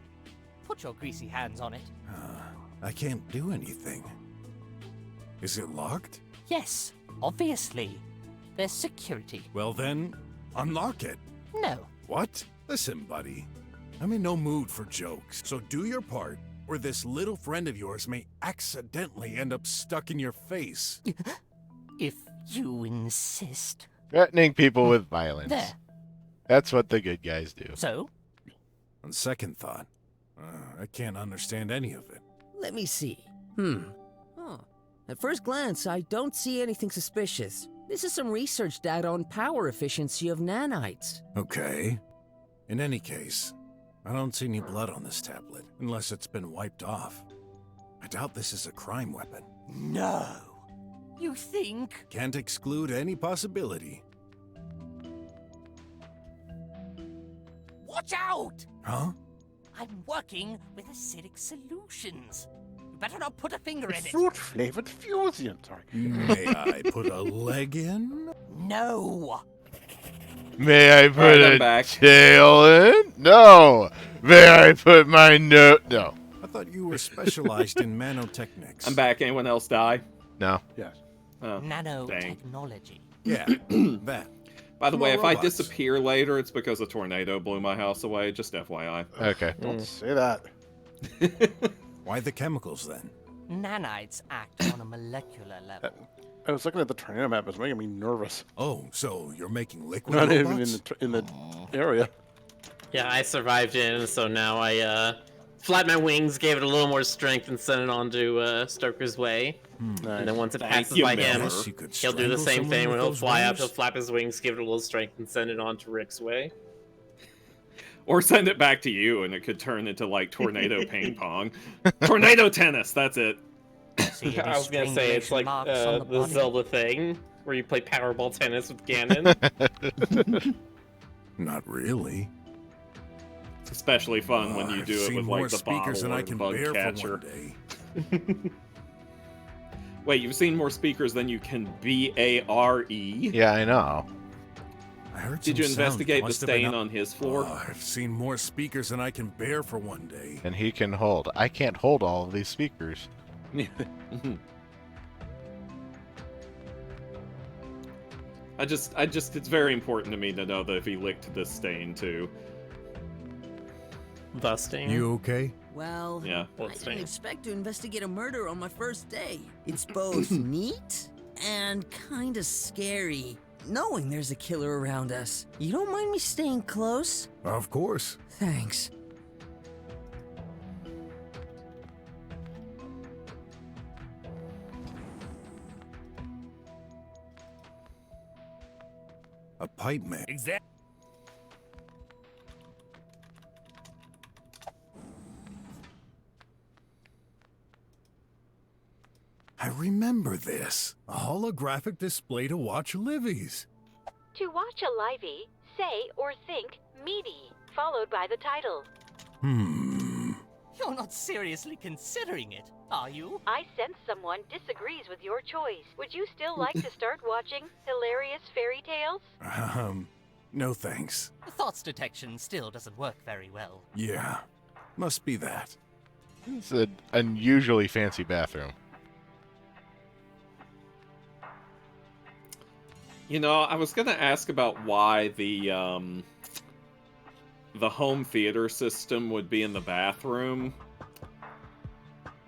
Put your greasy hands on it. I can't do anything. Is it locked? Yes, obviously. There's security. Well then, unlock it. No. What? Listen, buddy. I'm in no mood for jokes, so do your part, or this little friend of yours may accidentally end up stuck in your face. If you insist. Threatening people with violence. There. That's what the good guys do. So? On second thought, I can't understand any of it. Let me see. Huh. At first glance, I don't see anything suspicious. This is some research data on power efficiency of nanites. Okay. In any case, I don't see any blood on this tablet, unless it's been wiped off. I doubt this is a crime weapon. No. You think? Can't exclude any possibility. Watch out! Huh? I'm working with acidic solutions. You better not put a finger in it. Fruit-flavored fusion, sorry. May I put a leg in? No. May I put I'm a back. tail in? No. May I put my No. I thought you were specialized in nanotechnics. I'm back. Anyone else die? No. Yes. Oh, dang. Nanotechnology. Yeah, that. By the More way, if I robots. disappear later, it's because a tornado blew my house away. Just FYI. Okay. Don't say that. Why the chemicals then? Nanites act on a molecular level. I was looking at the tornado map. It's making me nervous. Oh, so you're making liquid Not even robots? in the area. Yeah, I survived it, and so now I flapped my wings, gave it a little more strength, and sent it on to Stoker's way. And then once it passes by him, he'll do the same thing where he'll fly up, he'll flap his wings, give it a little strength, and send it on to Rick's way. Or send it back to you, and it could turn into like tornado ping pong, tornado tennis. That's it. I was gonna say it's like the Zelda thing where you play Powerball tennis with Ganon. Not really. It's especially fun when you do it with like the speakers bottle than or I can bug bear catcher. for one day. Wait, you've seen more speakers than you can BARE? Yeah, I know. I heard Did you some sound. investigate the Must have been stain up- on his floor? Oh, I've seen more speakers than I can bear for one day. And he can hold. I can't hold all of these speakers. I just, it's very important to me to know that if he licked this stain too. The stain? You okay? Well, Yeah. I didn't expect to investigate a murder on my first day. It's both neat and kinda scary, knowing there's a killer around us. You don't mind me staying close? Of course. Thanks. A pipe man. Exactly. I remember this. A holographic display to watch Livy's. To watch a livey, say or think meaty, followed by the title. You're not seriously considering it, are you? I sense someone disagrees with your choice. Would you still like to start watching hilarious fairy tales? No thanks. Thoughts detection still doesn't work very well. Yeah, must be that. It's an unusually fancy bathroom. You know, I was gonna ask about why the home theater system would be in the bathroom,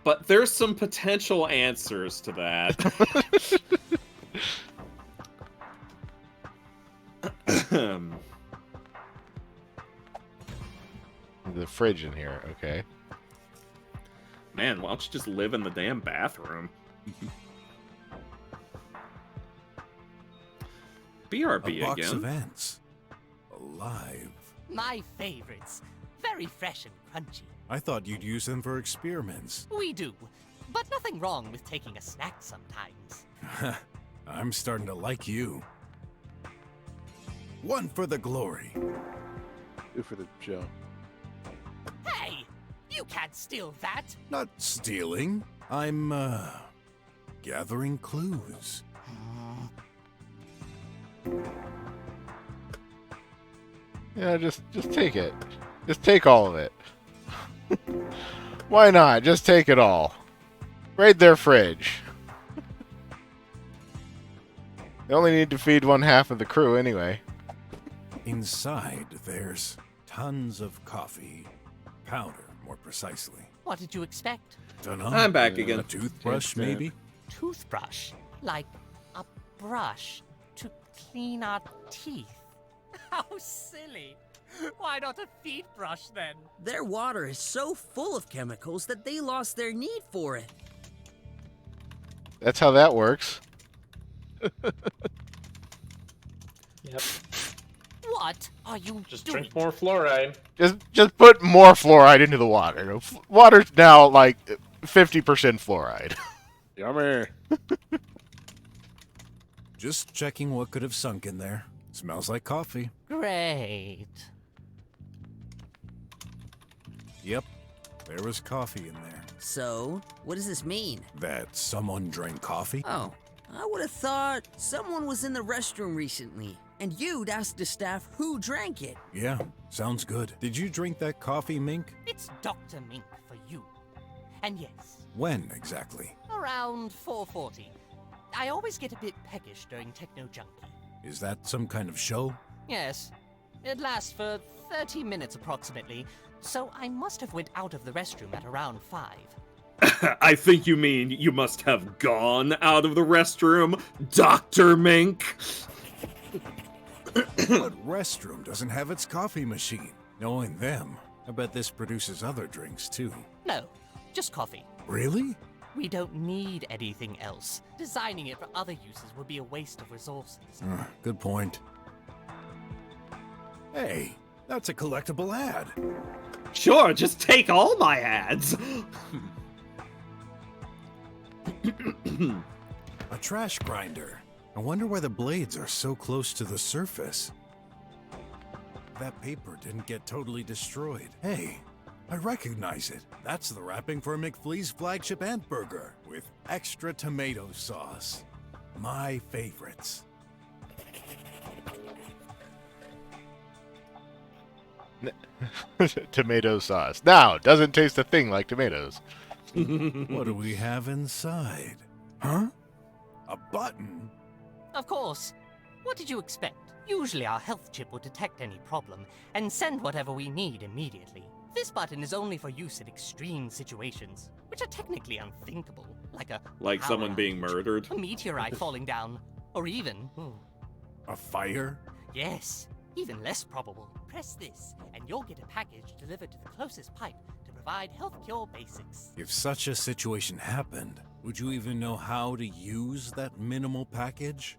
but there's some potential answers to that. The fridge in here, okay. Man, why don't you just live in the damn bathroom? BRB A box again. of ants. Alive. My favorites. Very fresh and crunchy. I thought you'd use them for experiments. We do, but nothing wrong with taking a snack sometimes. I'm starting to like you. One for the glory. Two for the Joe. Hey! You can't steal that! Not stealing. I'm, gathering clues. Yeah, just take it. Just take all of it. Why not? Just take it all. Raid their fridge. They only need to feed one half of the crew anyway. Inside, there's tons of coffee. Powder, more precisely. What did you expect? Dunno. I'm back again. A toothbrush, maybe? Toothbrush? Like a brush to clean our teeth? How silly! Why not a feet brush then? Their water is so full of chemicals that they lost their need for it. That's how that works. Yep. What are you Just doing? drink more fluoride. Just put more fluoride into the water. Water's now like 50% fluoride. Yummy. Just checking what could have sunk in there. Smells like coffee. Great. Yep, there was coffee in there. So, what does this mean? That someone drank coffee? Oh, I would have thought someone was in the restroom recently, and you'd ask the staff who drank it. Yeah, sounds good. Did you drink that coffee, Mink? It's Dr. Mink for you. And yes, When exactly? around 4:40. I always get a bit peckish during Techno Junkie. Is that some kind of show? Yes, It lasts for 30 minutes approximately, so I must have went out of the restroom at around 5. I think you mean you must have gone out of the restroom, Dr. Mink. What restroom doesn't have its coffee machine? Knowing them, I bet this produces other drinks too. No, just coffee. Really? We don't need anything else. Designing it for other uses would be a waste of resources. Good point. Hey, that's a collectible ad. Sure, just take all my ads. A trash grinder. I wonder why the blades are so close to the surface. That paper didn't get totally destroyed. Hey, I recognize it. That's the wrapping for McFlea's flagship ant burger with extra tomato sauce. My favorites. Tomato sauce. Now, doesn't taste a thing like tomatoes. What do we have inside? Huh? A button? Of course. What did you expect? Usually our health chip will detect any problem and send whatever we need immediately. This button is only for use in extreme situations, which are technically unthinkable, like someone power being outage, murdered. a meteorite falling down, or even a fire? Yes, even less probable. Press this, and you'll get a package delivered to the closest pipe to provide health cure basics. If such a situation happened, would you even know how to use that minimal package?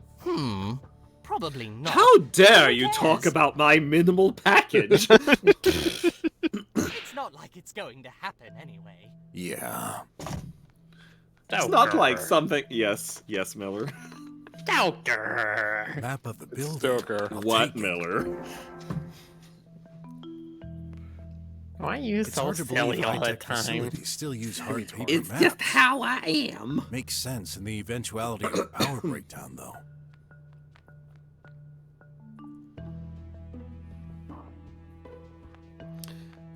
Probably not. How dare you talk about my minimal package? It's not like it's going to happen anyway. Yeah. It's not like something... Yes, Miller. Stoker. Map of the building. Stoker. What, Miller? Why are you It's so hard to believe silly all the high-tech time? facilities still use hard paper It's maps. just how I am. Makes sense in the eventuality of a power breakdown, though.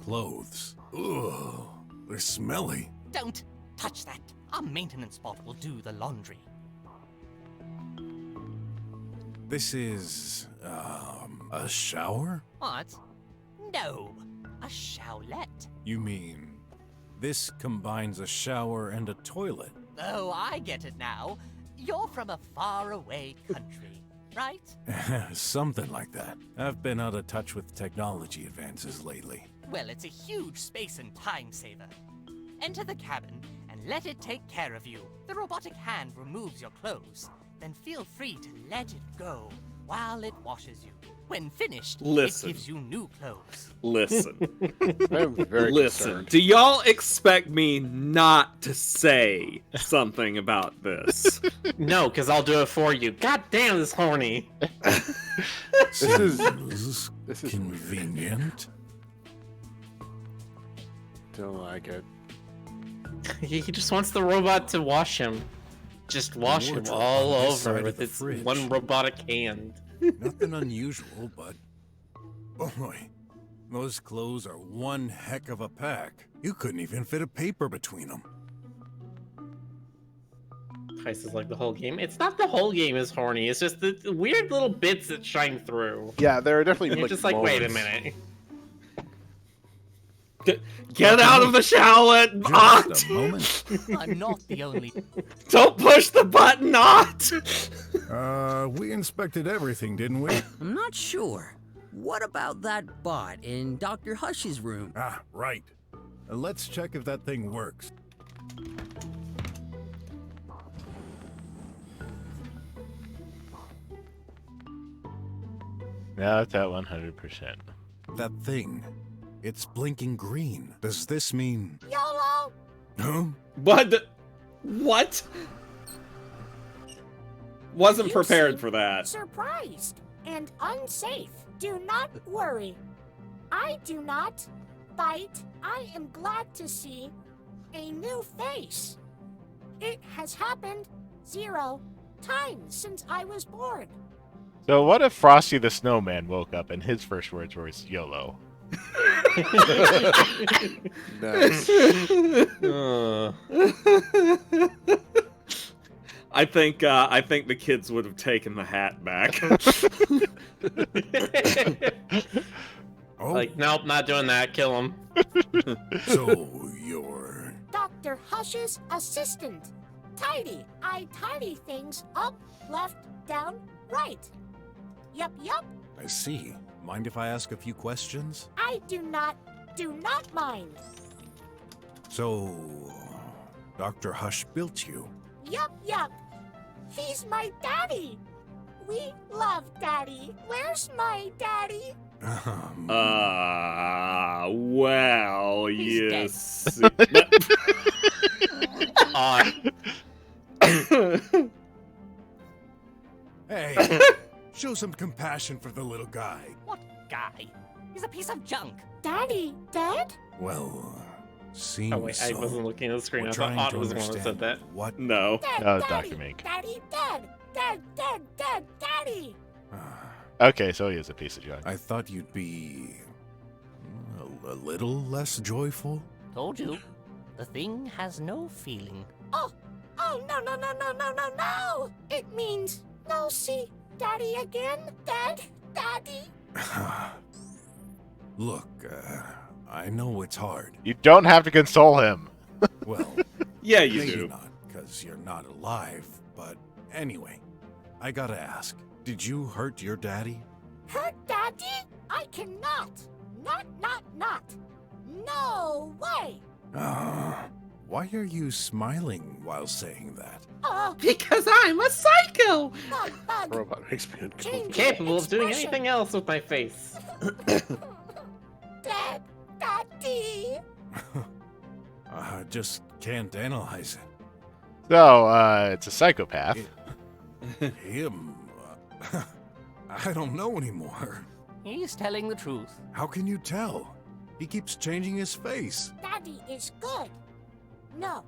Clothes. Ugh, they're smelly. Don't touch that. Our maintenance bot will do the laundry. This is, a shower? What? No, a showlet. You mean, this combines a shower and a toilet? Oh, I get it now. You're from a faraway country, right? Something like that. I've been out of touch with technology advances lately. Well, it's a huge space and time saver. Enter the cabin and let it take care of you. The robotic hand removes your clothes. Then feel free to let it go while it washes you. When finished, Listen. it gives you new clothes. Listen. I'm very Listen. concerned. Do y'all expect me not to say something about this? No, because I'll do it for you. God damn, this horny. This is convenient. Don't like it. He just wants the robot to wash him. Just wash him wardrobe all on this over side of with the its fridge. one robotic hand. Nothing unusual, but boy, those clothes are one heck of a pack. You couldn't even fit a paper between them. Heist is like the whole game. It's not the whole game is horny. It's just the weird little bits that shine through. Yeah, there are definitely You're just like, wait a moments. minute. Get out of the showlet, Ott! Just a moment. I'm not the only. Don't push the button, Ott! We inspected everything, didn't we? I'm not sure. What about that bot in Dr. Hush's room? Ah, right. Let's check if that thing works. Now it's at 100%. That thing. It's blinking green. Does this mean... YOLO! Huh? What? Wasn't You prepared seem for that. Surprised and unsafe. Do not worry. I do not bite. I am glad to see a new face. It has happened 0 times since I was born. So what if Frosty the Snowman woke up and his first words were YOLO? Nice. I think the kids would have taken the hat back. Oh, Like, nope, not doing that. Kill him. so you're... Dr. Hush's assistant. Tidy. I tidy things up, left, down, right. Yup. I see. Mind if I ask a few questions? I do not mind. So, Dr. Hush built you? Yup. He's my daddy. We love daddy. Where's my daddy? Well, He's yes. Hey, show some compassion for the little guy. What guy? He's a piece of junk. Daddy, dead? Well, seems Oh wait, I so. wasn't looking at the screen. We're I thought trying Odd to was the one that said understand that. what... No. Dead, That was daddy. Dr. Mink. Daddy, dead. Dead, daddy. Okay, so he is a piece of junk. I thought you'd be... a little less joyful? Told you. The thing has no feeling. Oh, no. It means no see daddy again. Daddy. Look, I know it's hard. You don't have to console him. Well, Yeah, you maybe do. not, because you're not alive. But anyway, I gotta ask, did you hurt your daddy? Hurt daddy? I cannot. Not. No way. Why are you smiling while saying that? Because I'm a psycho! Bug. Robot makes me uncomfortable. Change Capable of doing expression. anything else with my face. Daddy. Just can't analyze it. So, it's a psychopath. Him? I don't know anymore. He's telling the truth. How can you tell? He keeps changing his face. Daddy is good. No.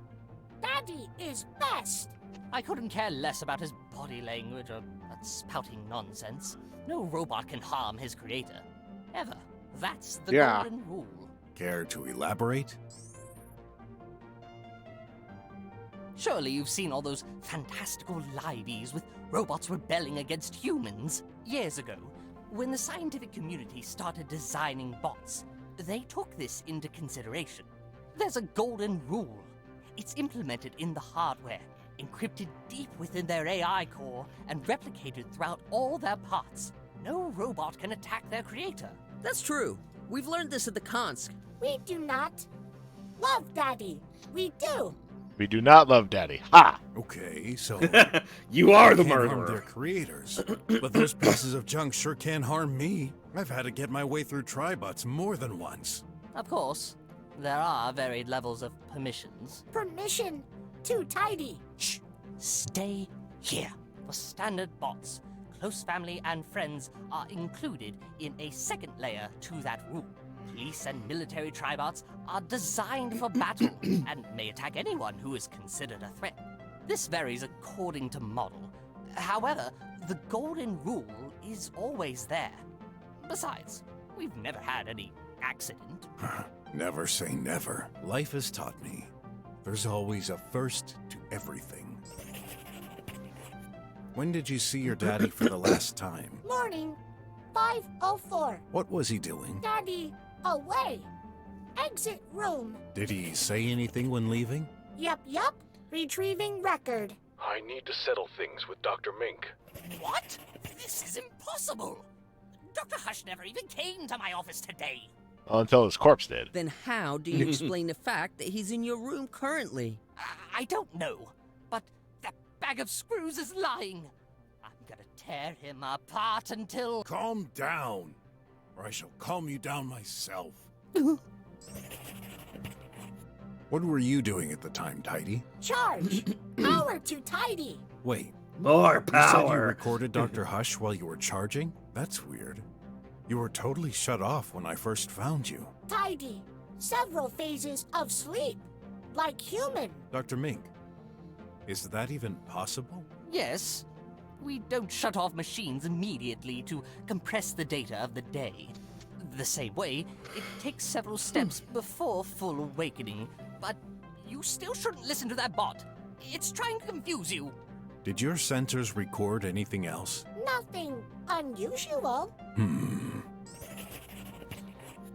Daddy is best. I couldn't care less about his body language or that spouting nonsense. No robot can harm his creator. Ever. That's the Yeah. golden rule. Care to elaborate? Surely you've seen all those fantastical liveys with robots rebelling against humans. Years ago, when the scientific community started designing bots, they took this into consideration. There's a golden rule. It's implemented in the hardware, encrypted deep within their AI core, and replicated throughout all their parts. No robot can attack their creator. That's true. We've learned this at the Konsk. We do not love daddy. We do. We do not love Daddy. Ha! Okay, so... You are the they can't harm murderer. their creators. But those pieces of junk sure can harm me. I've had to get my way through Tribots more than once. Of course, there are varied levels of permissions. Permission to tidy. Shh! Stay here. For standard bots, close family and friends are included in a second layer to that rule. Police and military tribots are designed for battle and may attack anyone who is considered a threat. This varies according to model. However, the golden rule is always there. Besides, we've never had any accident. Never say never. Life has taught me. There's always a first to everything. When did you see your daddy for the last time? Morning. 5:04. What was he doing? Daddy away. Exit room. Did he say anything when leaving? Yup. Retrieving record. I need to settle things with Dr. Mink. What? This is impossible! Dr. Hush never even came to my office today. Well, until his corpse did. Then how do you explain the fact that he's in your room currently? I don't know, but that bag of screws is lying. I'm gonna tear him apart until... Calm down, or I shall calm you down myself. What were you doing at the time, Tidy? Charge. Power to tidy. Wait. More You said you power. recorded Dr. Hush while you were charging? That's weird. You were totally shut off when I first found you. Tidy. Several phases of sleep. Like human. Dr. Mink, is that even possible? Yes. We don't shut off machines immediately to compress the data of the day. The same way, it takes several steps before full awakening. But you still shouldn't listen to that bot. It's trying to confuse you. Did your sensors record anything else? Nothing unusual.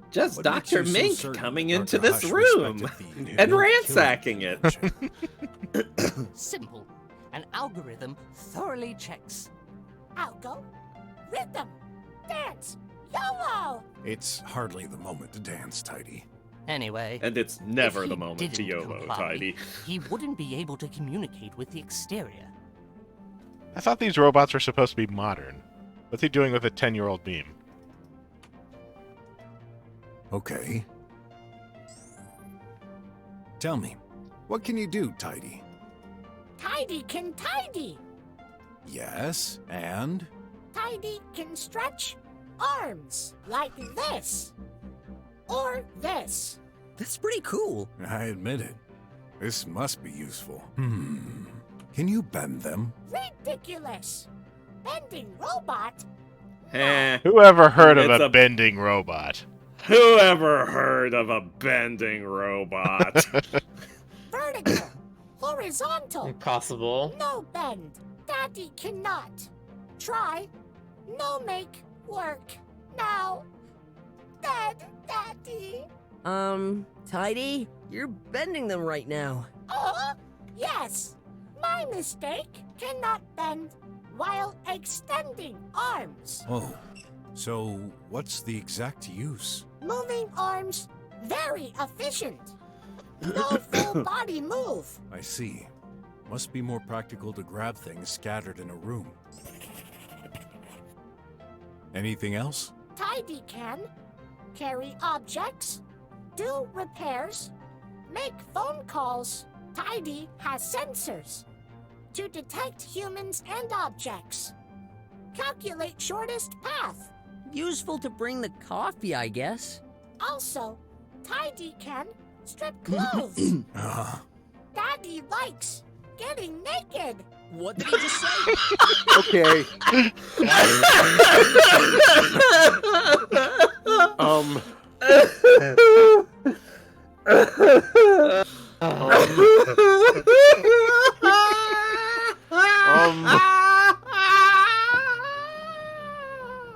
Just What makes Dr. you so Mink certain coming Dr. into this Hush room respected the and no-killing ransacking it. provision? Simple. An algorithm thoroughly checks. Algo, rhythm, dance, YOLO! It's hardly the moment to dance, Tidy. Anyway, And it's never if the he moment to didn't YOLO, comply, Tidy. he wouldn't be able to communicate with the exterior. I thought these robots were supposed to be modern. What's he doing with a 10-year-old meme? Okay. Tell me, what can you do, Tidy? Tidy can tidy. Yes, and? Tidy can stretch arms like this. Or this. That's pretty cool. I admit it. This must be useful. Can you bend them? Ridiculous. Bending robot? Whoever heard of It's a bending robot? Whoever heard of a bending robot? Vertical. Horizontal. Impossible. No bend. Daddy cannot. Try. No make work. Now. Daddy. Tidy, you're bending them right now. Yes. My mistake. Cannot bend while extending arms. Oh, so what's the exact use? Moving arms. Very efficient. No full body move. I see. Must be more practical to grab things scattered in a room. Anything else? Tidy can carry objects, do repairs, make phone calls. Tidy has sensors to detect humans and objects. Calculate shortest path. Useful to bring the coffee, I guess. Also, Tidy can strip clothes. Daddy likes getting naked. What did he just say? Okay.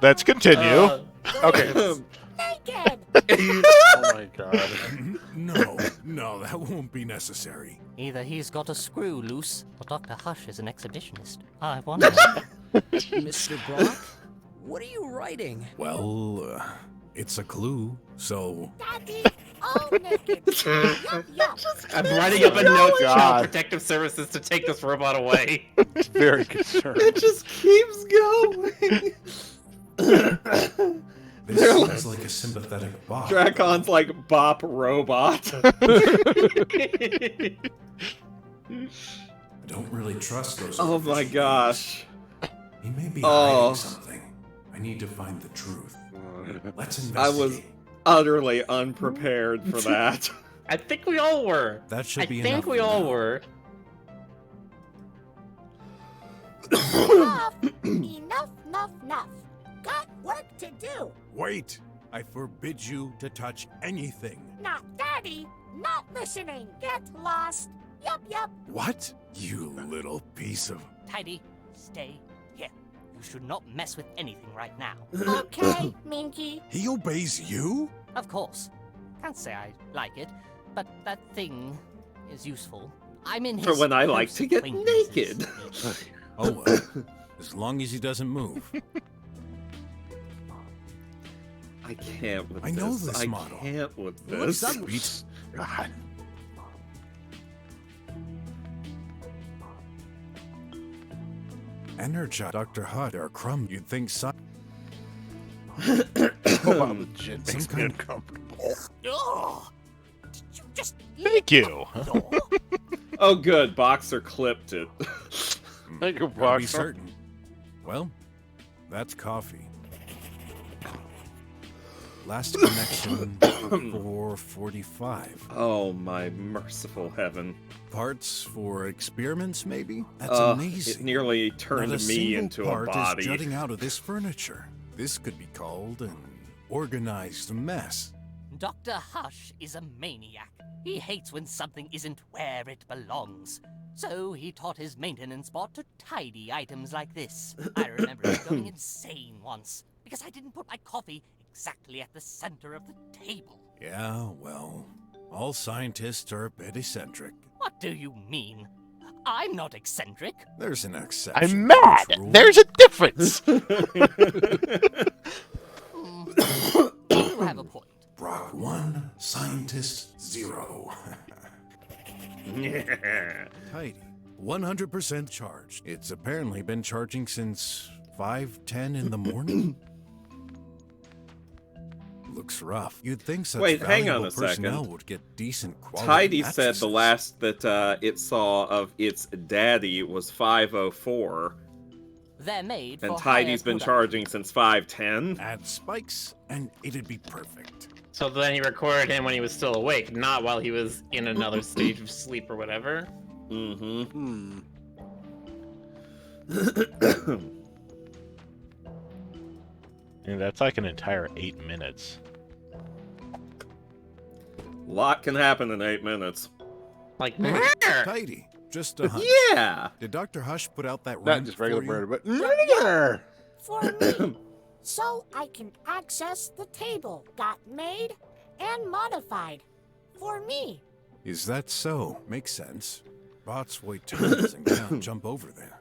Let's continue. Okay. Naked. Oh my god. No, that won't be necessary. Either he's got a screw loose, or Dr. Hush is an exhibitionist. I wonder. Mr. Brok, what are you writing? Well, it's a clue, so... Daddy, all naked. Yup, yup. I'm writing up a note to God. Child Protective Services to take this robot away. Very concerned. It just keeps going. This sounds like a sympathetic bot. Dracon's like Bop Robot. I don't really trust those. Oh my gosh. He may be Oh. hiding something. I need to find the truth. Let's I investigate. was utterly unprepared for that. I think we all were. That should be I think enough we for all now. were. Enough. Got work to do. Wait! I forbid you to touch anything. Not Daddy. Not listening. Get lost. Yup. What? You little piece of... Tidy, stay here. You should not mess with anything right now. Okay, Minky. He obeys you? Of course. Can't say I like it, but that thing is useful. I'm in his For when I like close to get acquaintances. naked. Oh well. As long as he doesn't move. I can't with I this. know this I model. can't with It looks this. sweet. God. Energize Dr. Hutt or Crumb. You'd think so. Oh, I'm legit. Some Makes me kind- uncomfortable. Oh, did you just Thank you. Oh good, Boxer clipped it. Thank you, Gotta be Boxer. certain. Well, that's coffee. Last connection 4:45. Oh my merciful heaven. Parts for experiments, maybe? That's It amazing. nearly Not turned a me single into a part body. is jutting out of this furniture. This could be called an organized mess. Dr. Hush is a maniac. He hates when something isn't where it belongs. So he taught his maintenance bot to tidy items like this. I remember him going insane once because I didn't put my coffee exactly at the center of the table. Yeah, well, all scientists are a bit eccentric. What do you mean? I'm not eccentric. There's an exception. I'm mad! There's a difference! You have a point. Brok 1, scientist 0. Yeah. Tidy. 100% charged. It's apparently been charging since 5:10 in the morning. Looks rough. You'd think such Wait, hang on valuable a second. personnel would get decent quality Tidy said mattresses. the last that it saw of its daddy was 5:04, They're made and for Tidy's higher been product- charging since 5:10. Add spikes, and it'd be perfect. So then he recorded him when he was still awake, not while he was in another stage of sleep or whatever. Mm-hmm. And that's like an entire 8 minutes. Lot can happen in 8 minutes. Like, Tidy. Just a hunch. Yeah. Did Dr. Hush put out that Not ramp just regular for you? murder, but For me. So I can access the table. Got made and modified. For me. Is that so? Makes sense. Bots wait turns and can't jump over there.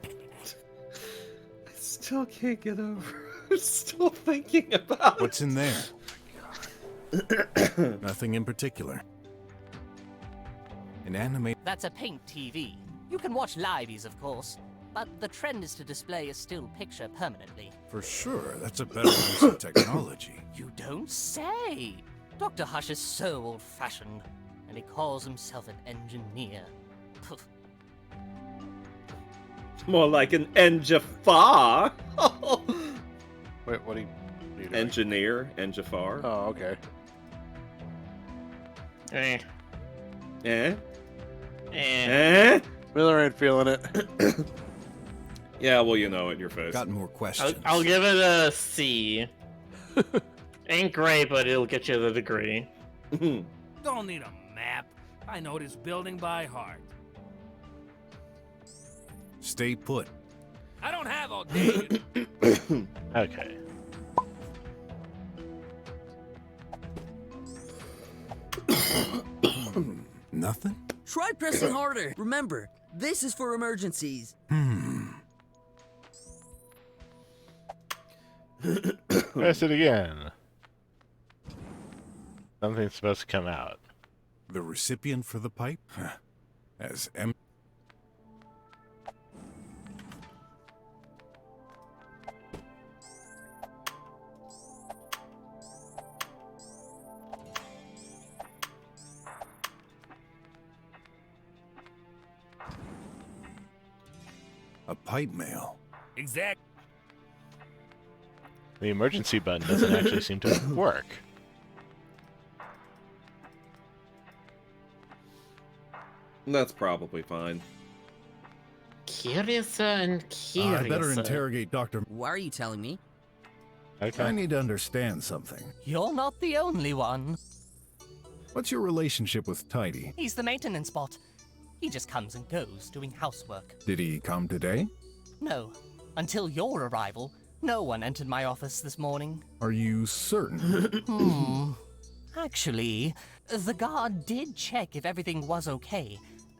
I still can't get over. I'm still thinking about What's in there? Nothing in particular. An anime. That's a paint TV. You can watch liveys, of course, but the trend is to display a still picture permanently. For sure, that's a better use of technology. You don't say! Dr. Hush is so old-fashioned, and he calls himself an engineer. Poof. more like an Enjafar. Wait, what are you doing? Engineer, Enjafar. Oh, okay. Eh. Eh? Eh. Miller ain't feeling it. Yeah, well, you know it, your face. Got more questions. I'll give it a C. Ain't great, but it'll get you the degree. Don't need a map. I know this building by heart. Stay put. I don't have all day. Okay. Nothing? Try pressing harder. Remember, this is for emergencies. Press it again. Something's supposed to come out. The recipient for the pipe? As M. A pipe mail. Exact. The emergency button doesn't actually seem to work. That's probably fine. Curiouser and curiouser. I better interrogate Dr. Why are you telling me? I need to understand something. You're not the only one. What's your relationship with Tidy? He's the maintenance bot. He just comes and goes doing housework. Did he come today? No, until your arrival, no one entered my office this morning. Are you certain? Actually, the guard did check if everything was okay,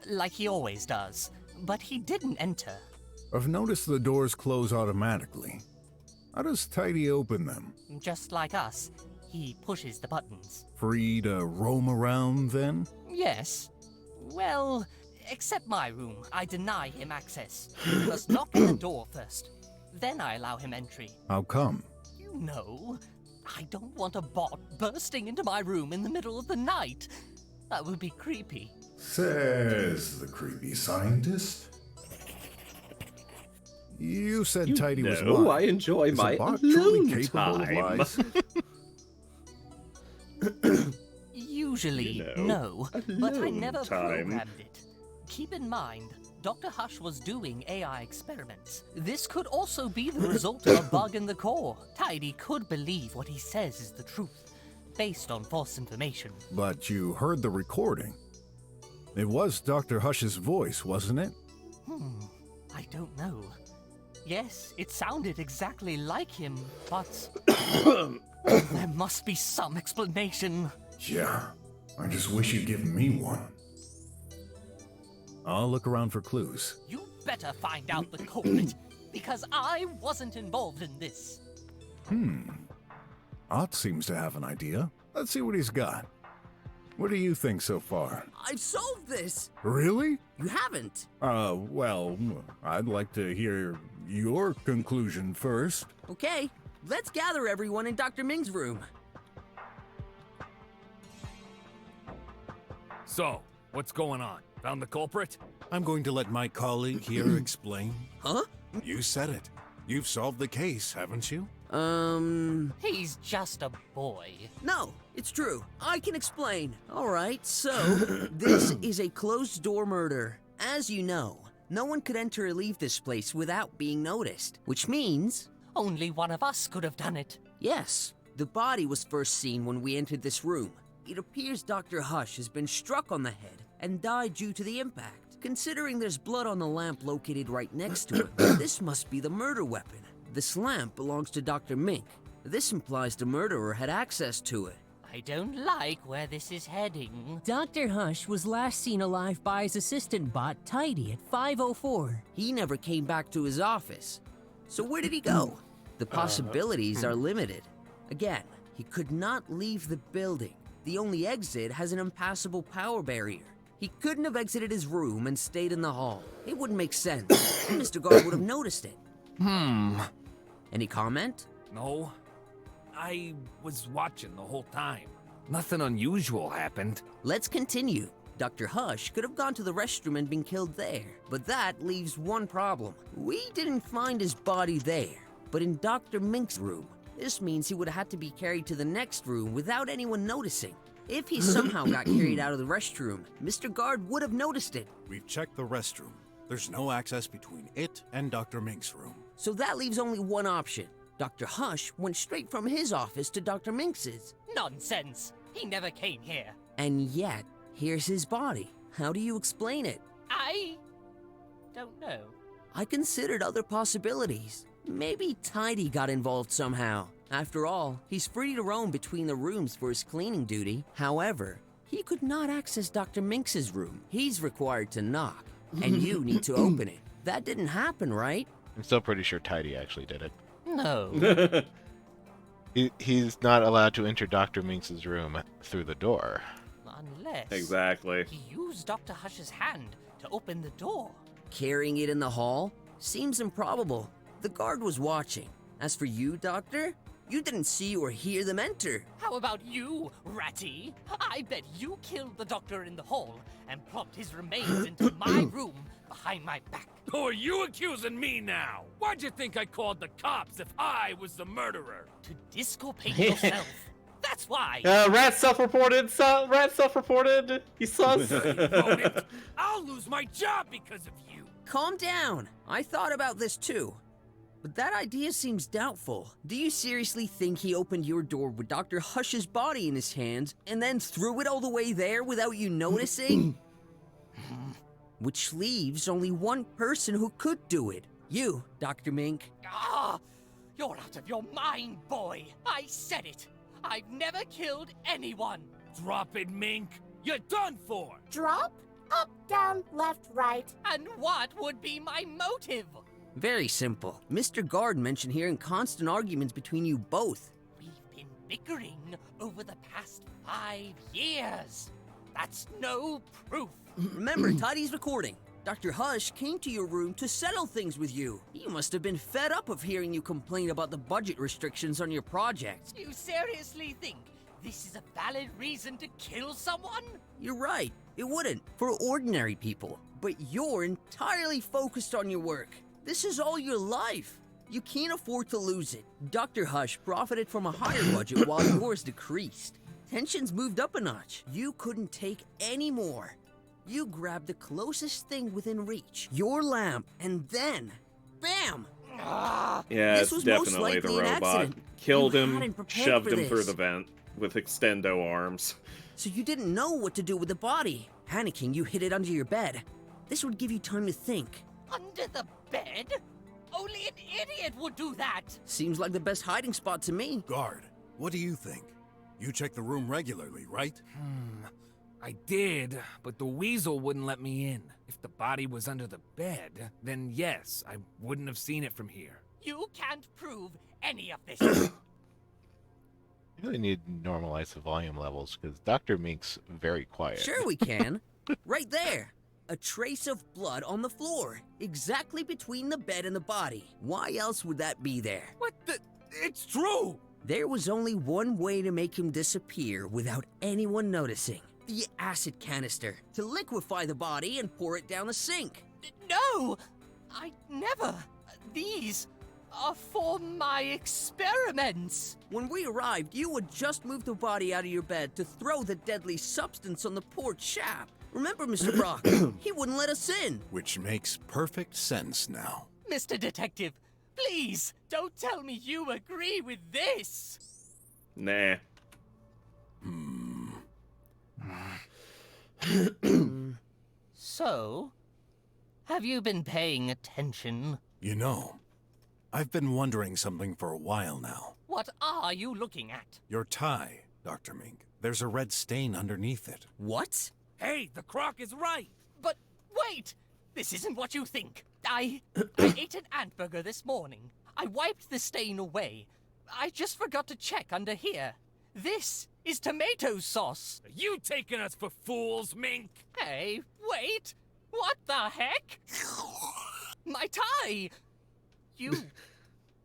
like he always does, but he didn't enter. I've noticed the doors close automatically. How does Tidy open them? Just like us, he pushes the buttons. Free to roam around then? Yes. Well, except my room, I deny him access. He must knock at the door first. Then I allow him entry. How come? You know, I don't want a bot bursting into my room in the middle of the night. That would be creepy. Says the creepy scientist. You said Tidy was No, what? I enjoy Is a my bot truly alone capable of time. lies? Usually, You know, no, but I alone never time. programmed it. Keep in mind, Dr. Hush was doing AI experiments. This could also be the result of a bug in the core. Tidy could believe what he says is the truth. based on false information. But you heard the recording. It was Dr. Hush's voice, wasn't it? I don't know. Yes, it sounded exactly like him, but there must be some explanation. Yeah, I just wish you'd given me one. I'll look around for clues. You better find out the culprit, because I wasn't involved in this. Ott seems to have an idea. Let's see what he's got. What do you think so far? I've solved this! Really? You haven't. Well, I'd like to hear your conclusion first. Okay, let's gather everyone in Dr. Ming's room. So, what's going on? Found the culprit? I'm going to let my colleague here explain. Huh? You said it. You've solved the case, haven't you? He's just a boy. No, it's true. I can explain. All right, so this is a closed-door murder. As you know, no one could enter or leave this place without being noticed, which means... Only one of us could have done it. Yes, the body was first seen when we entered this room. It appears Dr. Hush has been struck on the head and died due to the impact. Considering there's blood on the lamp located right next to it, this must be the murder weapon. This lamp belongs to Dr. Mink. This implies the murderer had access to it. I don't like where this is heading. Dr. Hush was last seen alive by his assistant bot, Tidy, at 5:04. He never came back to his office. So where did he go? The possibilities are limited. Again, he could not leave the building. The only exit has an impassable power barrier. He couldn't have exited his room and stayed in the hall. It wouldn't make sense. Mr. Guard would have noticed it. Any comment? No. I was watching the whole time. Nothing unusual happened. Let's continue. Dr. Hush could have gone to the restroom and been killed there. But that leaves one problem. We didn't find his body there, but in Dr. Mink's room. This means he would have had to be carried to the next room without anyone noticing. If he somehow got carried out of the restroom, Mr. Guard would have noticed it. We've checked the restroom. There's no access between it and Dr. Mink's room. So that leaves only one option. Dr. Hush went straight from his office to Dr. Minx's. Nonsense! He never came here. And yet, here's his body. How do you explain it? I don't know. I considered other possibilities. Maybe Tidy got involved somehow. After all, he's free to roam between the rooms for his cleaning duty. However, he could not access Dr. Minx's room. He's required to knock, and you need to open it. That didn't happen, right? I'm still pretty sure Tidy actually did it. No. He's not allowed to enter Dr. Minx's room through the door. Unless Exactly. he used Dr. Hush's hand to open the door. Carrying it in the hall? Seems improbable. The guard was watching. As for you, Doctor, you didn't see or hear them enter. How about you, Ratty? I bet you killed the doctor in the hall and plopped his remains into my room behind my back. Who are you accusing me now? Why'd you think I called the cops if I was the murderer? To disculpate yourself. That's why. Rat self-reported. Rat self-reported. He sus. I'll lose my job because of you. Calm down. I thought about this too. But that idea seems doubtful. Do you seriously think he opened your door with Dr. Hush's body in his hands and then threw it all the way there without you noticing? Which leaves only one person who could do it. You, Dr. Mink. Ah, you're out of your mind, boy. I said it. I've never killed anyone. Drop it, Mink. You're done for. Drop? Up, down, left, right. And what would be my motive? Very simple. Mr. Guard mentioned hearing constant arguments between you both. We've been bickering over the past 5 years. That's no proof. Remember, Tidy's recording. Dr. Hush came to your room to settle things with you. He must have been fed up of hearing you complain about the budget restrictions on your projects. You seriously think this is a valid reason to kill someone? You're right. It wouldn't, for ordinary people. But you're entirely focused on your work. This is all your life. You can't afford to lose it. Dr. Hush profited from a higher budget while yours decreased. Tensions moved up a notch. You couldn't take any more. You grabbed the closest thing within reach, your lamp, and then, bam! Yeah, This it's was most definitely the likely an robot. accident. Killed You him, hadn't prepared shoved for him through this. the vent. with extendo arms. So you didn't know what to do with the body. Panicking, you hid it under your bed. This would give you time to think. Under the bed? Only an idiot would do that! Seems like the best hiding spot to me. Guard, what do you think? You check the room regularly, right? I did, but the weasel wouldn't let me in. If the body was under the bed, then yes, I wouldn't have seen it from here. You can't prove any of this. You really need to normalize the volume levels because Dr. Mink's very quiet. Sure we can. Right there. A trace of blood on the floor, exactly between the bed and the body. Why else would that be there? What the? It's true! There was only one way to make him disappear without anyone noticing. The acid canister, to liquefy the body and pour it down the sink. No! I never. These are for my experiments. When we arrived, you had just moved the body out of your bed to throw the deadly substance on the poor chap. Remember, Mr. Brok, he wouldn't let us in. Which makes perfect sense now. Mr. Detective, please, don't tell me you agree with this. Nah. So, have you been paying attention? You know, I've been wondering something for a while now. What are you looking at? Your tie, Dr. Mink. There's a red stain underneath it. What? Hey, the croc is right! But wait! This isn't what you think. I ate an ant burger this morning. I wiped the stain away. I just forgot to check under here. This is tomato sauce. Are you taking us for fools, Mink? Hey, wait! What the heck? My tie! You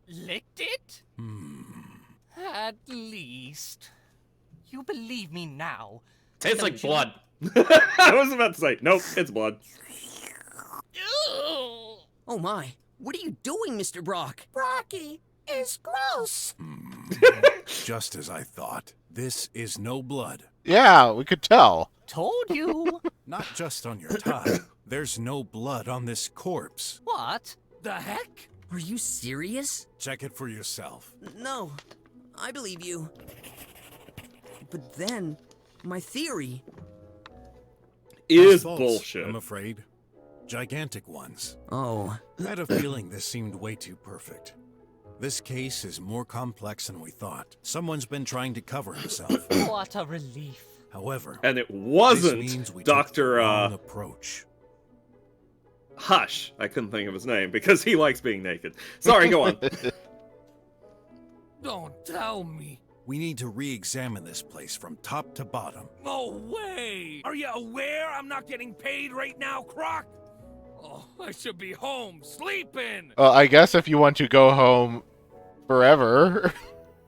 licked it? At least. You believe me now. Tastes like blood. I was about to say, nope, it's blood. Oh my, what are you doing, Mr. Brok? Brocky is gross. Just as I thought. This is no blood. Yeah, we could tell. Told you. Not just on your tie. There's no blood on this corpse. What? The heck? Are you serious? Check it for yourself. No, I believe you. But then, my theory Is False, bullshit. I'm afraid. Gigantic ones. Oh. I had a feeling this seemed way too perfect. This case is more complex than we thought. Someone's been trying to cover himself. What a relief. However, And it this wasn't means we took the Dr. wrong approach. Hush. I couldn't think of his name because he likes being naked. Sorry, go on. Don't tell me. We need to re-examine this place from top to bottom. No way! Are you aware I'm not getting paid right now, Croc? Oh, I should be home, sleeping! Well, I guess if you want to go home forever.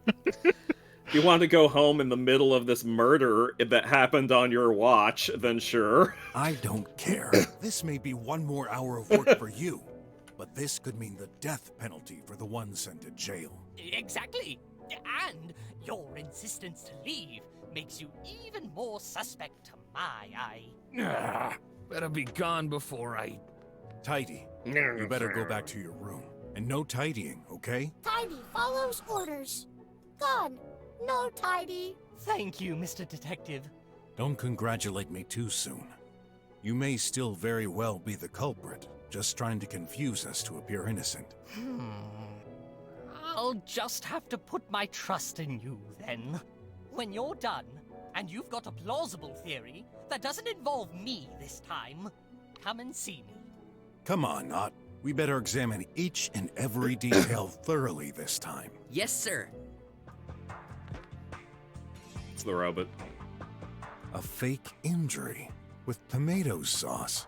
If you want to go home in the middle of this murder that happened on your watch, then sure. I don't care. This may be one more hour of work for you, but this could mean the death penalty for the one sent to jail. Exactly. And your insistence to leave makes you even more suspect to my eye. Better be gone before I... Tidy. You better go back to your room. And no tidying, okay? Tidy follows orders. Gone. No tidy. Thank you, Mr. Detective. Don't congratulate me too soon. You may still very well be the culprit, just trying to confuse us to appear innocent. I'll just have to put my trust in you, then. When you're done, and you've got a plausible theory that doesn't involve me this time, come and see me. Come on, Not. We better examine each and every detail thoroughly this time. Yes, sir. It's the robot. A fake injury with tomato sauce.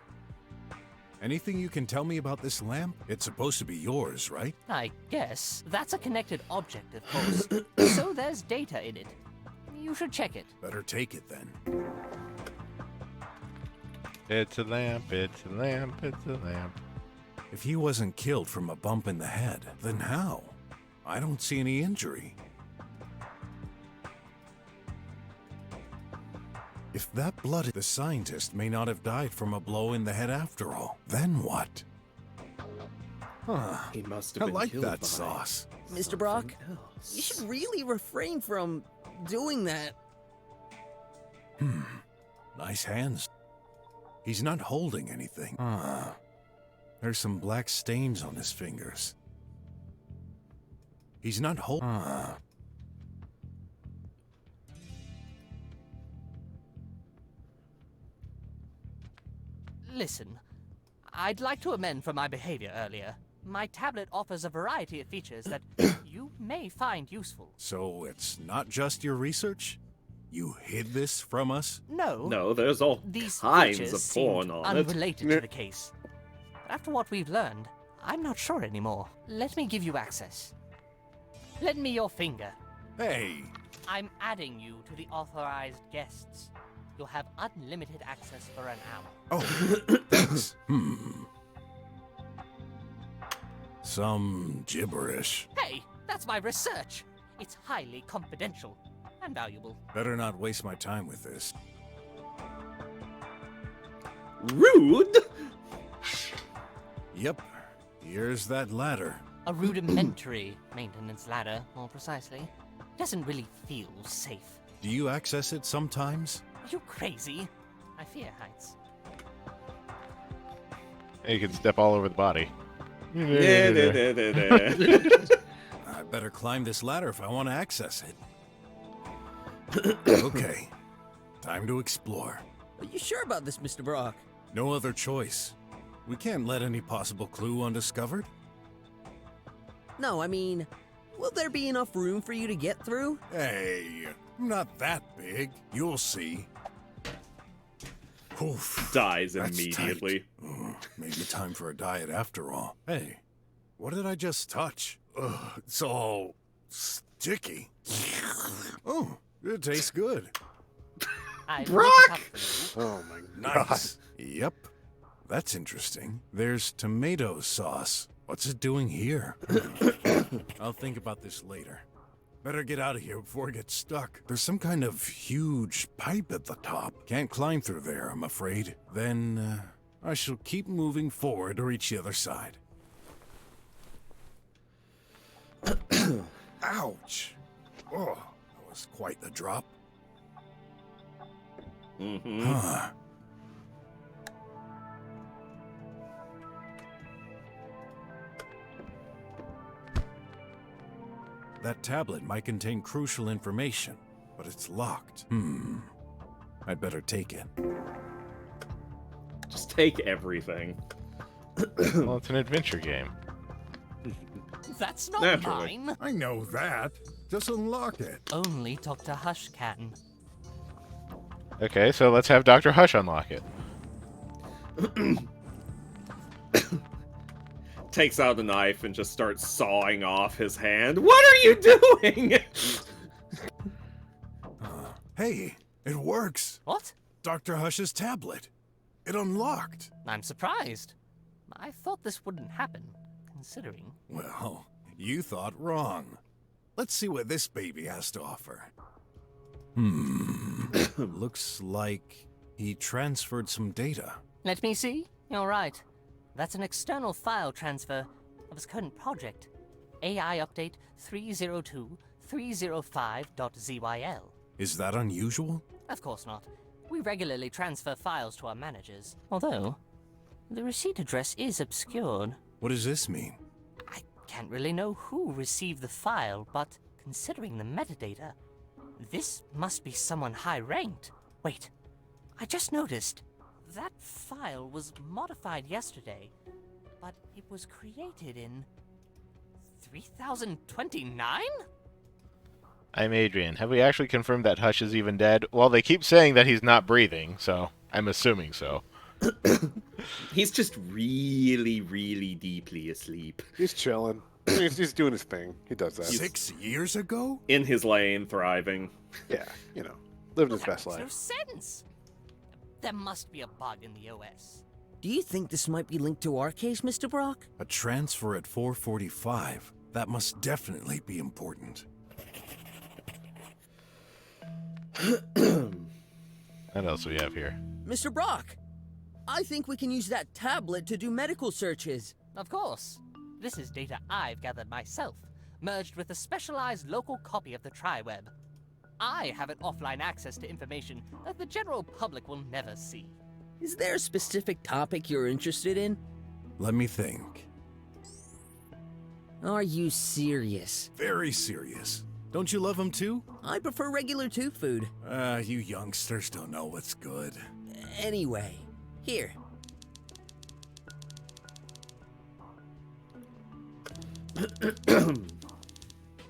Anything you can tell me about this lamp? It's supposed to be yours, right? I guess that's a connected object, of course. So there's data in it. You should check it. Better take it then. It's a lamp, it's a lamp, it's a lamp. If he wasn't killed from a bump in the head, then how? I don't see any injury. If that blood, the scientist may not have died from a blow in the head after all. Then what? Huh. He must have I been like killed that by sauce. Mr. Brock, you should really refrain from doing that. Nice hands. He's not holding anything. There's some black stains on his fingers. He's not holding. Listen, I'd like to amend for my behavior earlier. My tablet offers a variety of features that you may find useful. So it's not just your research? You hid this from us? No. No, there's all These kinds features of porn seemed on it. unrelated to the case. But after what we've learned, I'm not sure anymore. Let me give you access. Lend me your finger. Hey! I'm adding you to the authorized guests. You'll have unlimited access for an hour. Oh, thanks. Some gibberish. Hey, that's my research. It's highly confidential and valuable. Better not waste my time with this. Rude? Yep. Here's that ladder. A rudimentary maintenance ladder, more precisely. Doesn't really feel safe. Do you access it sometimes? Are you crazy? I fear heights. You can step all over the body. I better climb this ladder if I want to access it. Okay. Time to explore. Are you sure about this, Mr. Brok? No other choice. We can't let any possible clue undiscovered. No, I mean, will there be enough room for you to get through? Hey, I'm not that big. You'll see. Oof, Dies that's immediately. tight. Maybe time for a diet after all. Hey, what did I just touch? It's all sticky. Oh, it tastes good. Brok! Oh my god. Nice. Yep. That's interesting. There's tomato sauce. What's it doing here? I'll think about this later. Better get out of here before it gets stuck. There's some kind of huge pipe at the top. Can't climb through there, I'm afraid. Then, I shall keep moving forward to reach the other side. Ouch! Oh, that was quite the drop. Huh. That tablet might contain crucial information, but it's locked. I'd better take it. Just take everything. Well, it's an adventure game. That's not Naturally. mine. I know that. Just unlock it. Only Dr. Hush can. Okay, so let's have Dr. Hush unlock it. Takes out a knife and just starts sawing off his hand. What are you doing? Hey, it works. What? Dr. Hush's tablet. It unlocked. I'm surprised. I thought this wouldn't happen, considering. Well, you thought wrong. Let's see what this baby has to offer. Looks like he transferred some data. Let me see. You're right. That's an external file transfer of his current project. AI update 302.305.zyl. Is that unusual? Of course not. We regularly transfer files to our managers. Although, the receipt address is obscured. What does this mean? I can't really know who received the file, but considering the metadata, this must be someone high-ranked. Wait, I just noticed. That file was modified yesterday, but it was created in 3029? I'm Adrian. Have we actually confirmed that Hush is even dead? Well, they keep saying that he's not breathing, so I'm assuming so. He's just really, really deeply asleep. He's chilling. He's doing his thing. He does that. 6 years ago? In his lane, thriving. Yeah, you know, living his That best makes no life. sense. There must be a bug in the OS. Do you think this might be linked to our case, Mr. Brok? A transfer at 4:45. That must definitely be important. What else do we have here? Mr. Brok, I think we can use that tablet to do medical searches. Of course. This is data I've gathered myself, merged with a specialized local copy of the TriWeb. I have an offline access to information that the general public will never see. Is there a specific topic you're interested in? Let me think. Are you serious? Very serious. Don't you love them too? I prefer regular tooth food. You youngsters don't know what's good. Anyway, here.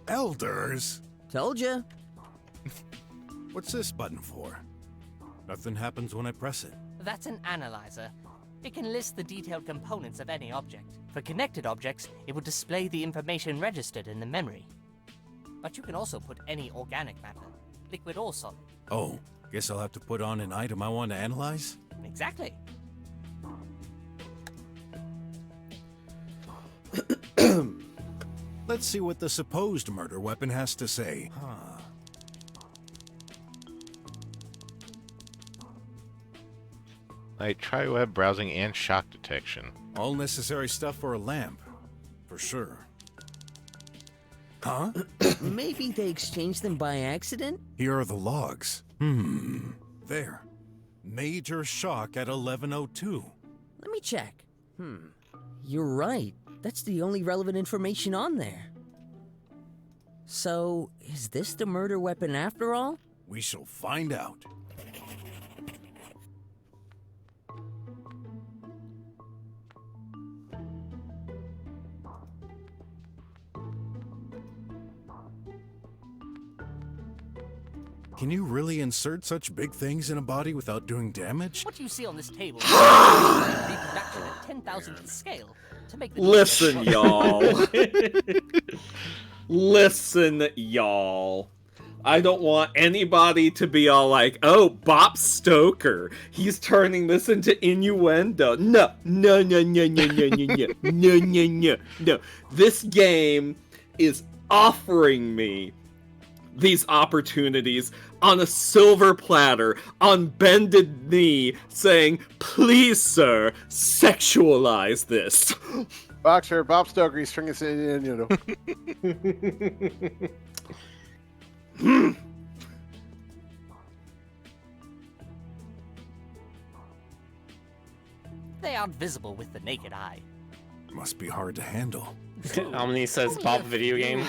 Elders? Told ya. What's this button for? Nothing happens when I press it. That's an analyzer. It can list the detailed components of any object. For connected objects, it will display the information registered in the memory. But you can also put any organic matter, liquid or solid. Oh, guess I'll have to put on an item I want to analyze? Exactly. Let's see what the supposed murder weapon has to say. Huh. I try web browsing and shock detection. All necessary stuff for a lamp. For sure. Huh? Maybe they exchanged them by accident? Here are the logs. There. Major shock at 11:02. Let me check. You're right. That's the only relevant information on there. So, is this the murder weapon after all? We shall find out. Can you really insert such big things in a body without doing damage? What you see on this table is reproduction at 10,000th scale to make the Listen, y'all. Listen, y'all. I don't want anybody to be all like, oh, Bob Stoker, he's turning this into innuendo. No. This game is offering me these opportunities on a silver platter, on bended knee, saying, please, sir, sexualize this. Boxer, Bob Stoker, he's turning us into They aren't visible with the naked eye. Must be hard to handle. Omni says Bob video game.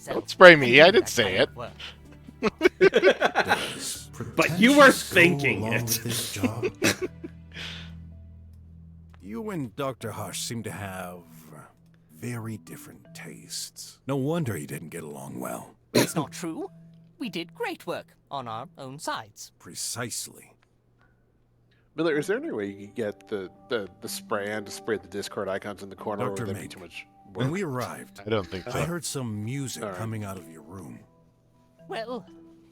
Don't spray me, I didn't say it. But you were thinking it. This job? You and Dr. Hush seem to have very different tastes. No wonder you didn't get along well. It's not true. We did great work on our own sides. Precisely. Miller, is there any way you could get the spray on to spray the Discord icons in the corner, or Dr. would that be Mink, too much work? when we arrived, I don't think so. I heard some music coming out of your room. Well,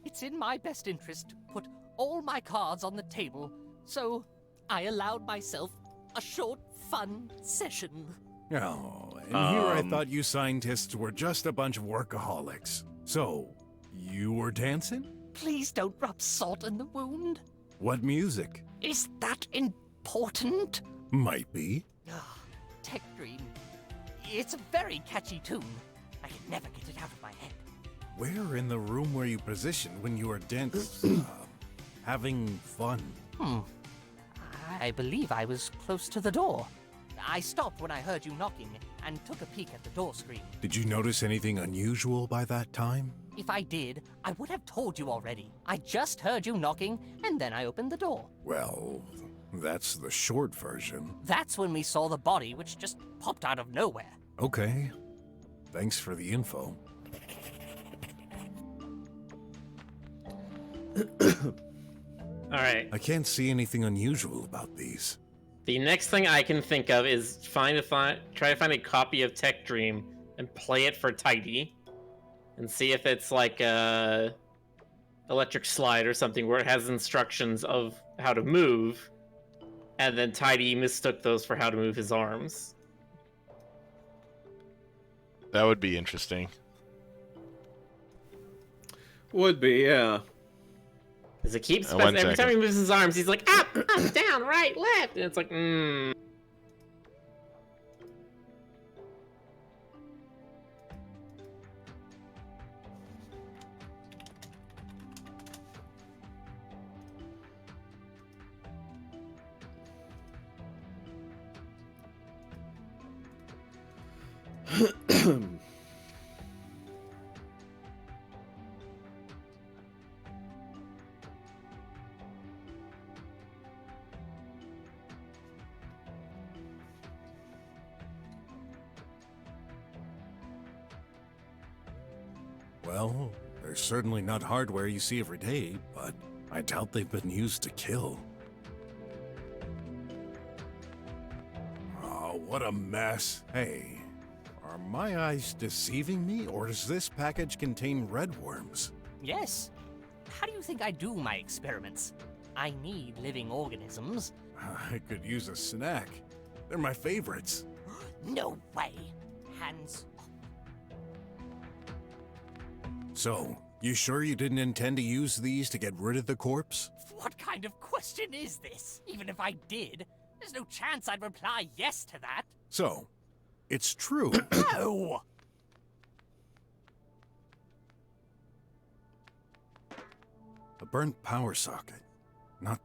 it's in my best interest to put all my cards on the table, so I allowed myself a short, fun session. Oh, and here I thought you scientists were just a bunch of workaholics. So, you were dancing? Please don't rub salt in the wound. What music? Is that important? Might be. Tech Dream. It's a very catchy tune. I can never get it out of my head. Where in the room were you positioned when you were having fun? I believe I was close to the door. I stopped when I heard you knocking and took a peek at the door screen. Did you notice anything unusual by that time? If I did, I would have told you already. I just heard you knocking, and then I opened the door. Well, that's the short version. That's when we saw the body, which just popped out of nowhere. Okay. Thanks for the info. Alright. I can't see anything unusual about these. The next thing I can think of is try to find a copy of Tech Dream and play it for Tidy. And see if it's like a electric slide or something where it has instructions of how to move. And then Tidy mistook those for how to move his arms. That would be interesting. Would be, yeah. Because it keeps every time he moves his arms, he's like up, down, right, left, and it's like, Well, they're certainly not hardware you see every day, but I doubt they've been used to kill. Oh, what a mess. Hey, are my eyes deceiving me, or does this package contain red worms? Yes. How do you think I do my experiments? I need living organisms. I could use a snack. They're my favorites. No way. Hands. So, you sure you didn't intend to use these to get rid of the corpse? What kind of question is this? Even if I did, there's no chance I'd reply yes to that. So, it's true. No! A burnt power socket. Not...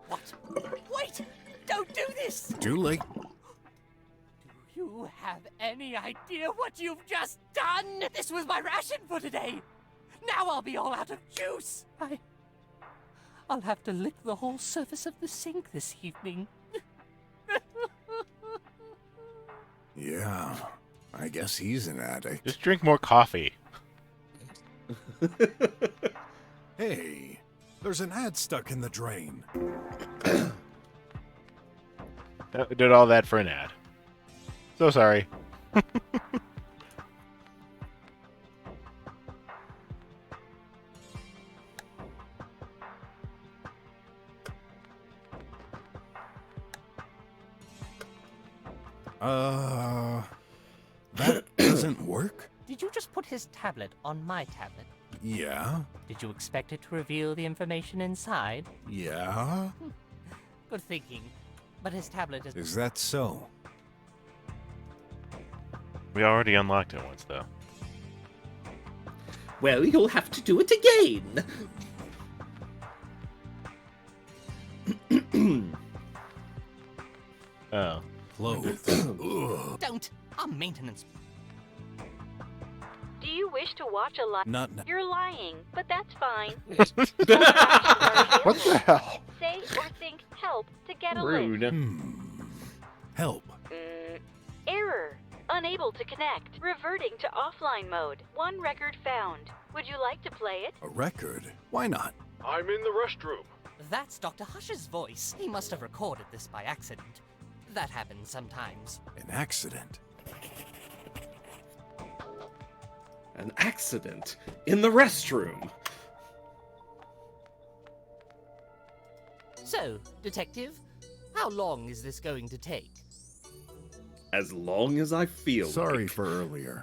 What? Wait! Don't do this! Too late. Do you have any idea what you've just done? This was my ration for today! Now I'll be all out of juice! I'll have to lick the whole surface of the sink this evening. Yeah, I guess he's an addict. Just drink more coffee. Hey, there's an ad stuck in the drain. Did all that for an ad. So sorry. That doesn't work? Did you just put his tablet on my tablet? Yeah? Did you expect it to reveal the information inside? Yeah? Good thinking. But his tablet is... Is that so? We already unlocked it once, though. Well, you'll have to do it again. Oh. Clothes. Don't! I'm maintenance. Do you wish to watch a live? Not now. You're lying, but that's fine. What the hell? Say or think help to get a Rude. link. Help. Error. Unable to connect. Reverting to offline mode. One record found. Would you like to play it? A record? Why not? I'm in the restroom. That's Dr. Hush's voice. He must have recorded this by accident. That happens sometimes. An accident. An accident in the restroom. So, Detective, how long is this going to take? As long as I feel Sorry like. for earlier.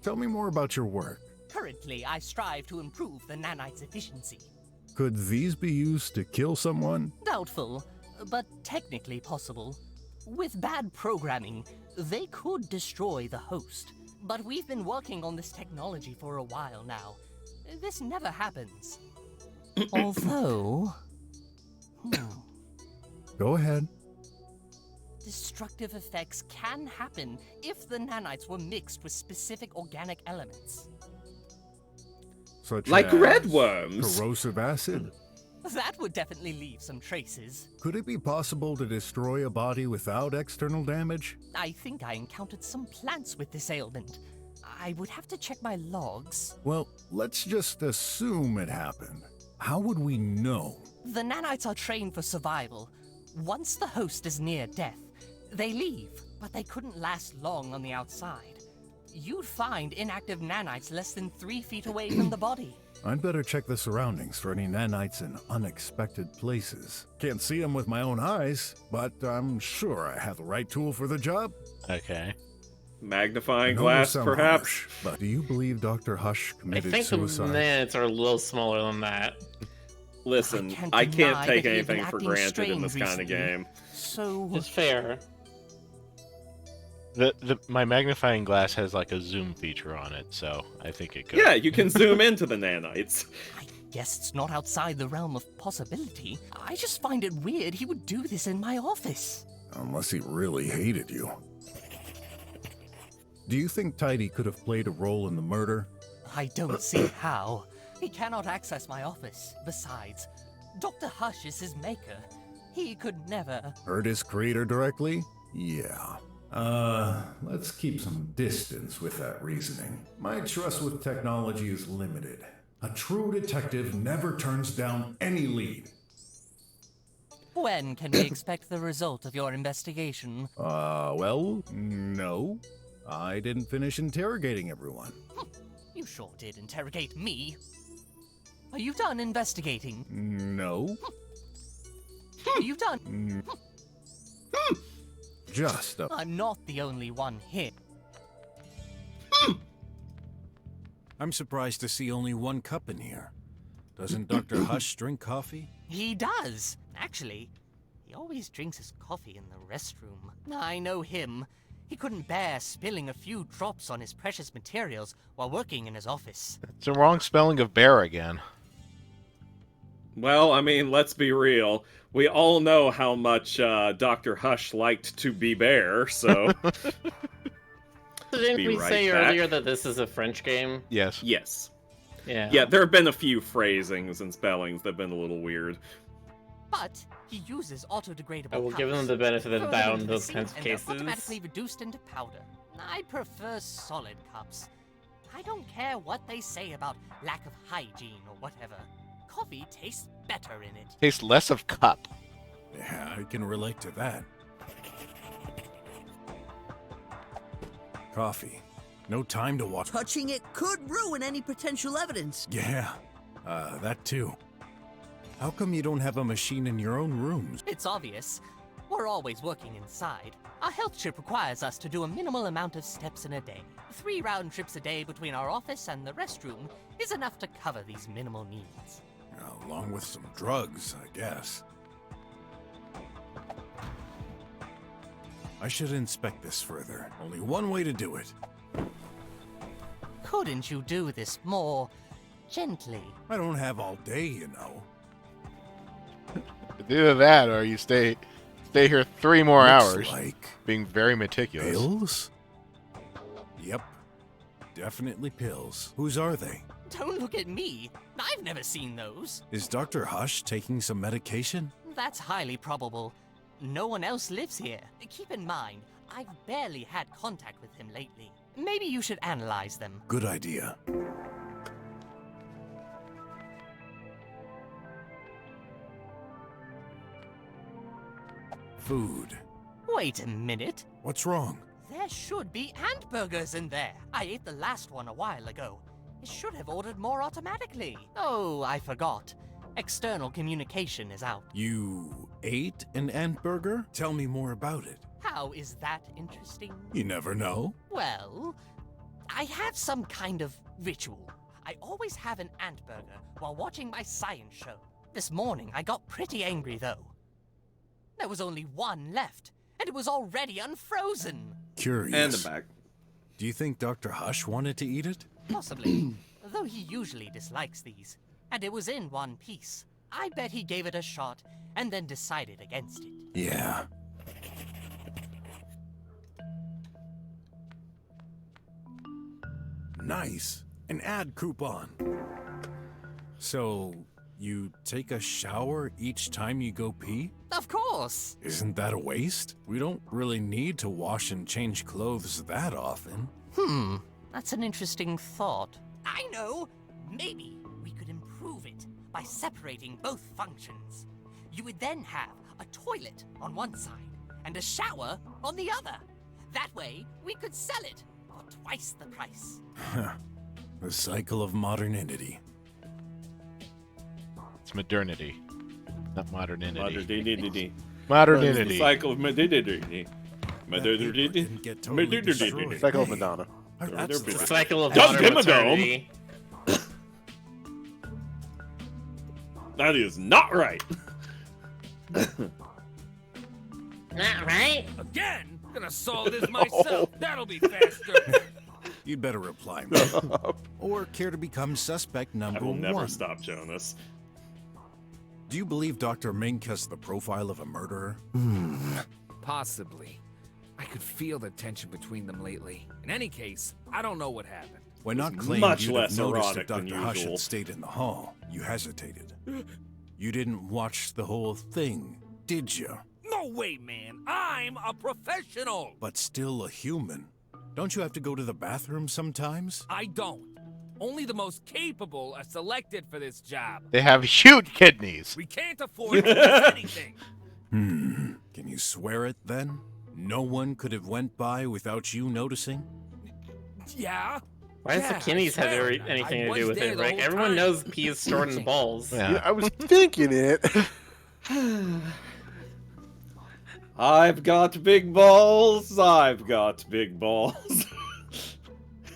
Tell me more about your work. Currently, I strive to improve the nanites' efficiency. Could these be used to kill someone? Doubtful, but technically possible. With bad programming, they could destroy the host. But we've been working on this technology for a while now. This never happens. Although... Go ahead. Destructive effects can happen if the nanites were mixed with specific organic elements. Such Like as red worms. Corrosive acid? That would definitely leave some traces. Could it be possible to destroy a body without external damage? I think I encountered some plants with this ailment. I would have to check my logs. Well, let's just assume it happened. How would we know? The nanites are trained for survival. Once the host is near death, they leave, but they couldn't last long on the outside. You'd find inactive nanites less than 3 feet away from the body. I'd better check the surroundings for any nanites in unexpected places. Can't see them with my own eyes, but I'm sure I have the right tool for the job. Okay. Magnifying I know glass, some perhaps? harsh, but do you believe Dr. Hush I committed think suicide? the nanites are a little smaller than that. Listen, I I can't can't deny take that he had been anything for acting granted in this strange kind of recently. game. So... It's fair. My magnifying glass has like a zoom feature on it, so I think it could. Yeah, you can zoom into the nanites. guest's not outside the realm of possibility. I just find it weird he would do this in my office. Unless he really hated you. Do you think Tidy could have played a role in the murder? I don't see how. He cannot access my office. Besides, Dr. Hush is his maker. He could never... Hurt his creator directly? Yeah. Let's keep some distance with that reasoning. My trust with technology is limited. A true detective never turns down any lead. When can we expect the result of your investigation? Well, no. I didn't finish interrogating everyone. You sure did interrogate me. Are you done investigating? No. Are you done? Just a... I'm not the only one here. I'm surprised to see only one cup in here. Doesn't Dr. Hush drink coffee? He does. Actually, he always drinks his coffee in the restroom. I know him. He couldn't bear spilling a few drops on his precious materials while working in his office. It's a wrong spelling of bear again. Well, I mean, let's be real. We all know how much Dr. Hush liked to be bear, so... Didn't we right say back. earlier that this is a French game? Yes. Yes. Yeah. Yeah, there have been a few phrasings and spellings that have been a little weird. But he uses autodegradable I will give them cups. the benefit of the Throw doubt them in into the those sink kinds of and they're cases. automatically reduced into powder. I prefer solid cups. I don't care what they say about lack of hygiene or whatever. Coffee tastes better in it. Tastes less of cup. Yeah, I can relate to that. Coffee. No time to watch. Touching it could ruin any potential evidence. Yeah, that too. How come you don't have a machine in your own rooms? It's obvious. We're always working inside. Our health chip requires us to do a minimal amount of steps in a day. 3 round trips a day between our office and the restroom is enough to cover these minimal needs. Along with some drugs, I guess. I should inspect this further. Only one way to do it. Couldn't you do this more gently? I don't have all day, you know. Either that or you stay here 3 more Looks hours, like being very meticulous. pills? Yep. Definitely pills. Whose are they? Don't look at me. I've never seen those. Is Dr. Hush taking some medication? That's highly probable. No one else lives here. Keep in mind, I've barely had contact with him lately. Maybe you should analyze them. Good idea. Food. Wait a minute. What's wrong? There should be hamburgers in there. I ate the last one a while ago. It should have ordered more automatically. Oh, I forgot. External communication is out. You ate an ant burger? Tell me more about it. How is that interesting? You never know. Well, I have some kind of ritual. I always have an ant burger while watching my science show. This morning I got pretty angry though. There was only one left, and it was already unfrozen. Curious. And the back. Do you think Dr. Hush wanted to eat it? Possibly, though he usually dislikes these. And it was in one piece. I bet he gave it a shot and then decided against it. Yeah. Nice. An ad coupon. So, you take a shower each time you go pee? Of course! Isn't that a waste? We don't really need to wash and change clothes that often. That's an interesting thought. I know! Maybe we could improve it by separating both functions. You would then have a toilet on one side and a shower on the other. That way, we could sell it for twice the price. The cycle of modernity. It's modernity, not modernity. Modernity. Modernity. The cycle of modernity. Didn't get totally destroyed. Cycle of Hey, Madonna. that's The right. cycle of Just modern him a dome. maternity. That is not right. Not right? Again? Gonna solve this myself. That'll be faster. You'd better reply, man. Or care to become suspect number I will one. never stop Jonas. Do you believe Dr. Mink has the profile of a murderer? Possibly. I could feel the tension between them lately. In any case, I don't know what happened. When not It's claimed much you'd less have noticed erotic that than Dr. Hush usual. had stayed in the hall, you hesitated. You didn't watch the whole thing, did you? No way, man. I'm a professional. But still a human. Don't you have to go to the bathroom sometimes? I don't. Only the most capable are selected for this job. They have huge kidneys. We can't afford to miss anything. Can you swear it then? No one could have went by without you noticing? Yeah. Why does the kidneys have anything to do with it, Rick? Everyone knows pee is stored in the balls. Yeah, I was thinking it. I've got big balls. I've got big balls.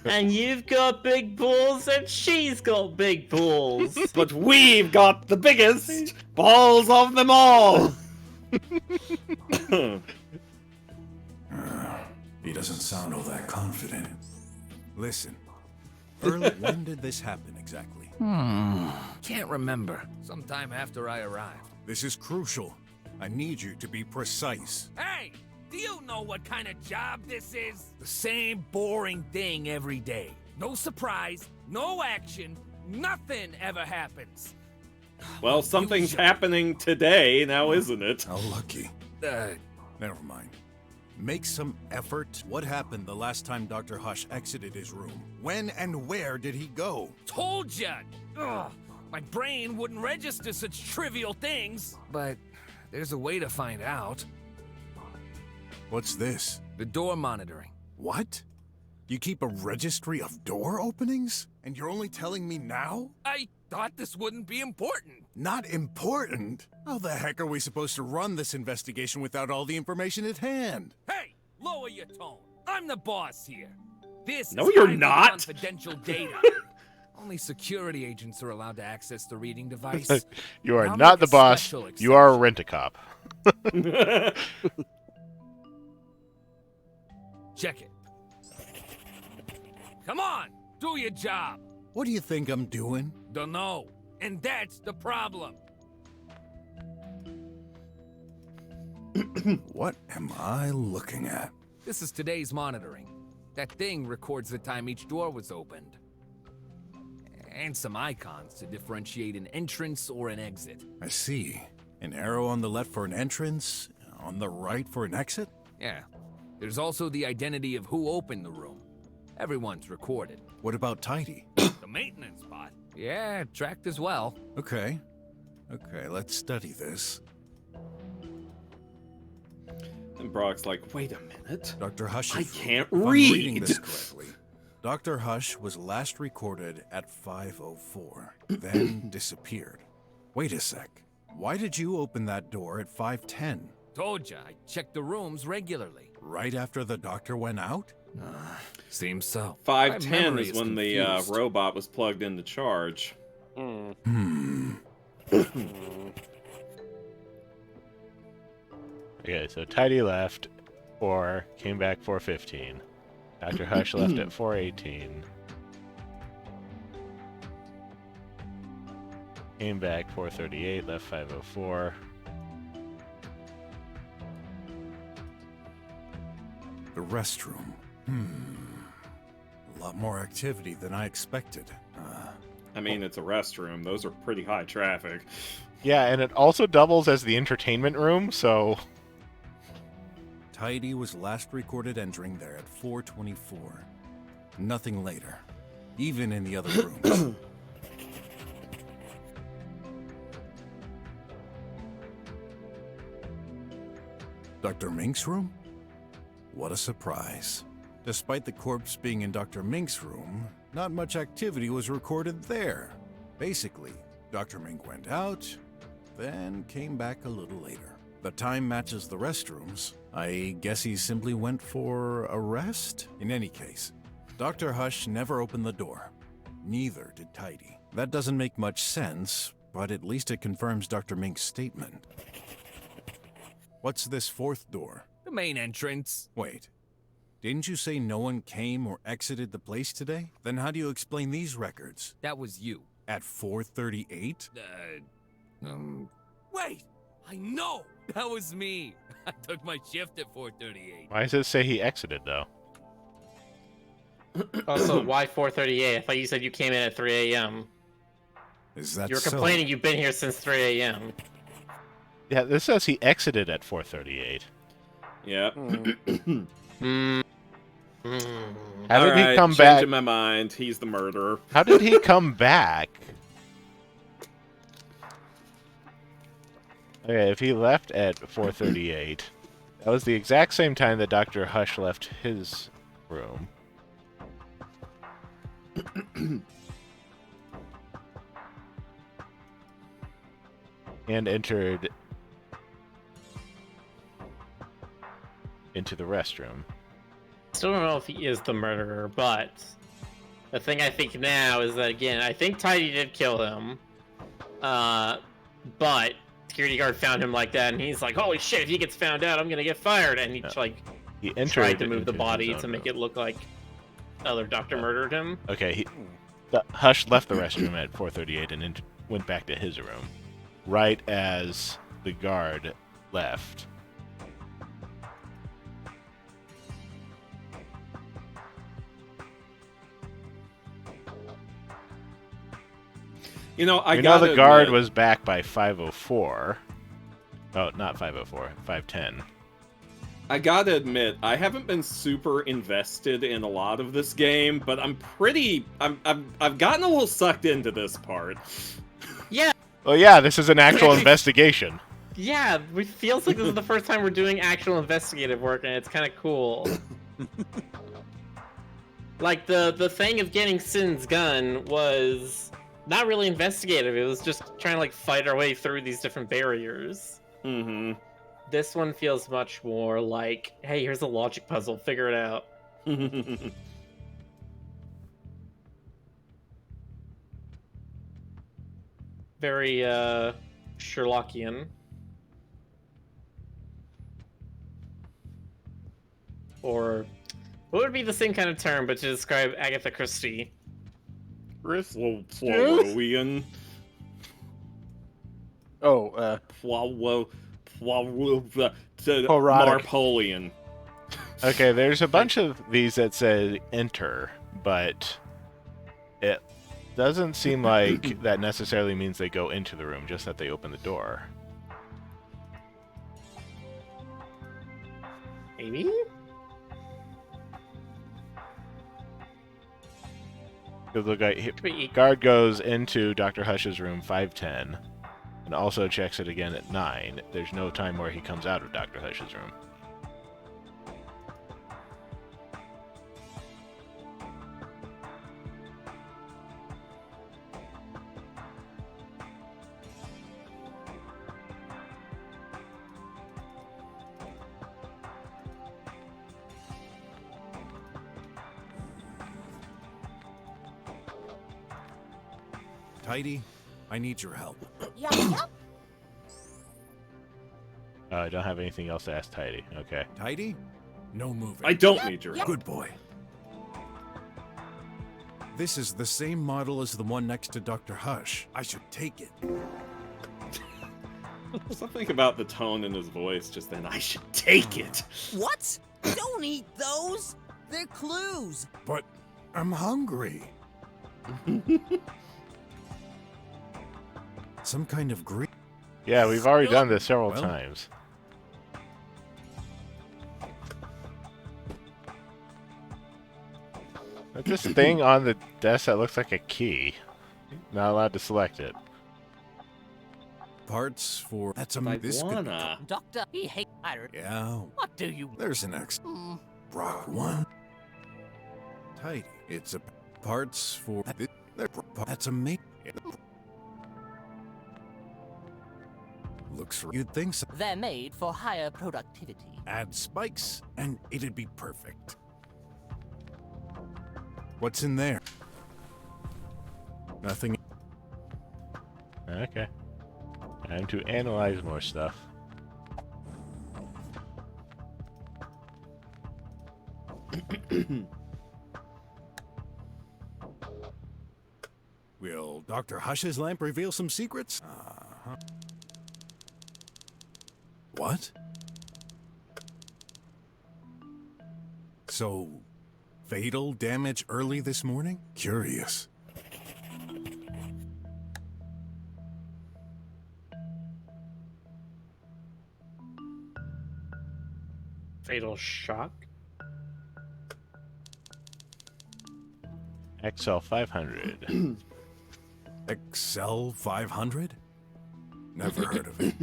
And you've got big balls, and she's got big balls. But we've got the biggest balls of them all. He doesn't sound all that confident. Listen, Earl, when did this happen exactly? Can't remember. Sometime after I arrived. This is crucial. I need you to be precise. Hey! Do you know what kind of job this is? The same boring thing every day. No surprise, no action, nothing ever happens. Well, something's happening today now, isn't it? How lucky. Never mind. Make some effort. What happened the last time Dr. Hush exited his room? When and where did he go? Told ya! Ugh, my brain wouldn't register such trivial things. But there's a way to find out. What's this? The door monitoring. What? You keep a registry of door openings? And you're only telling me now? I thought this wouldn't be important. Not important? How the heck are we supposed to run this investigation without all the information at hand? Hey, lower your tone. I'm the boss here. This No, is you're highly not. confidential data. Only security agents are allowed to access the reading device. You are I'll not make the a boss. special You are a rent-a-cop. Check it. Come on, do your job. What do you think I'm doing? Don't know. And that's the problem. What am I looking at? This is today's monitoring. That thing records the time each door was opened. And some icons to differentiate an entrance or an exit. I see. An arrow on the left for an entrance, on the right for an exit? Yeah. There's also the identity of who opened the room. Everyone's recorded. What about Tidy? The maintenance bot. Yeah, tracked as well. Okay. Okay, let's study this. And Brock's like, wait a minute. Dr. Hush, I can't if I'm read. reading this correctly. Dr. Hush was last recorded at 5:04, then disappeared. Wait a sec. Why did you open that door at 5:10? Told ya, I check the rooms regularly. Right after the doctor went out? Seems so. 5:10 My memory is when the confused. robot was plugged into charge. Okay, so Tidy left, or came back 4:15. Dr. Hush left at 4:18. Came back 4:38, left 5:04. The restroom. A lot more activity than I expected. I mean, it's a restroom. Those are pretty high traffic. Yeah, and it also doubles as the entertainment room, so... Tidy was last recorded entering there at 4:24. Nothing later. Even in the other rooms. Dr. Mink's room? What a surprise. Despite the corpse being in Dr. Mink's room, not much activity was recorded there. Basically, Dr. Mink went out, then came back a little later. The time matches the restrooms. I guess he simply went for a rest? In any case, Dr. Hush never opened the door. Neither did Tidy. That doesn't make much sense, but at least it confirms Dr. Mink's statement. What's this fourth door? The main entrance. Wait. Didn't you say no one came or exited the place today? Then how do you explain these records? That was you. At 4:38? Wait! I know! That was me! I took my shift at 4:38. Why does it say he exited, though? Also, why 4:38? I thought you said you came in at 3 a.m. Is that You're so? complaining you've been here since 3 a.m. Yeah, this says he exited at 4:38. Yeah. How did he come changing back? my mind. He's the murderer. How did he come back? Okay, if he left at 4:38, that was the exact same time that Dr. Hush left his room. And entered into the restroom. Still don't know if he is the murderer, but the thing I think now is that, again, I think Tidy did kill him, but security guard found him like that, and he's like, holy shit, if he gets found out, I'm gonna get fired, and he tried to move the body to make it look like the other doctor murdered him. Okay, Hush left the restroom at 4:38 and went back to his room, right as the guard left. You know, the guard was back by 5:04. Oh, not 5:04, 5:10. I gotta admit, I haven't been super invested in a lot of this game, but I've gotten a little sucked into this part. Yeah. Well, yeah, this is an actual investigation. Yeah, it feels like this is the first time we're doing actual investigative work, and it's kind of cool. Like, the thing of getting Sin's gun was not really investigative. It was just trying to, like, fight our way through these different barriers. Mm-hmm. This one feels much more like, hey, here's a logic puzzle, figure it out. Very, Sherlockian. Or, what would be the same kind of term, but to describe Agatha Christie? Poirot. Oh, Napoleon. Okay, there's a bunch of these that say enter, but it doesn't seem like that necessarily means they go into the room, just that they open the door. Maybe? Because look, guard goes into Dr. Hush's room 5:10, and also checks it again at 9. There's no time where he comes out of Dr. Hush's room. Tidy, I need your help. Yep. I don't have anything else to ask Tidy. Okay. Tidy? No moving. I don't need your help. Good boy. This is the same model as the one next to Dr. Hush. I should take it. Something about the tone in his voice just then. I should take it. What? Don't eat those! They're clues! But I'm hungry. Some kind of green. Yeah, we've already done this several times. There's this thing on the desk that looks like a key. Not allowed to select it. Parts for... That's a... This could... Doctor, he hates iron. Yeah. What do you... There's an X. Brok 1. Tidy. It's a... Parts for... That's a mate. Looks... You'd think so. They're made for higher productivity. Add spikes, and it'd be perfect. What's in there? Nothing. Okay. Time to analyze more stuff. Will Dr. Hush's lamp reveal some secrets? What? So, fatal damage early this morning? Curious. Fatal shock? XL 500. XL 500? Never heard of it.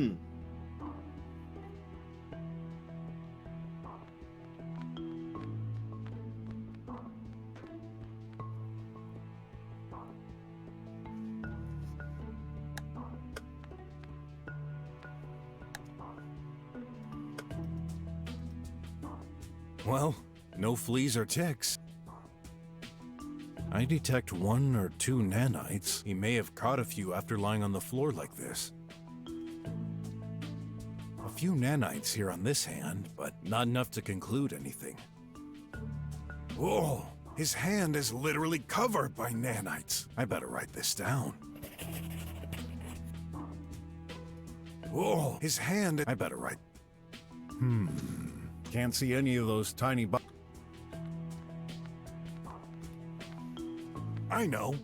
Well, no fleas or ticks. I detect 1 or 2 nanites. He may have caught a few after lying on the floor like this. A few nanites here on this hand, but not enough to conclude anything. Whoa, his hand is literally covered by nanites. I better write this down. Whoa, his hand, I better write. Can't see any of those tiny I know.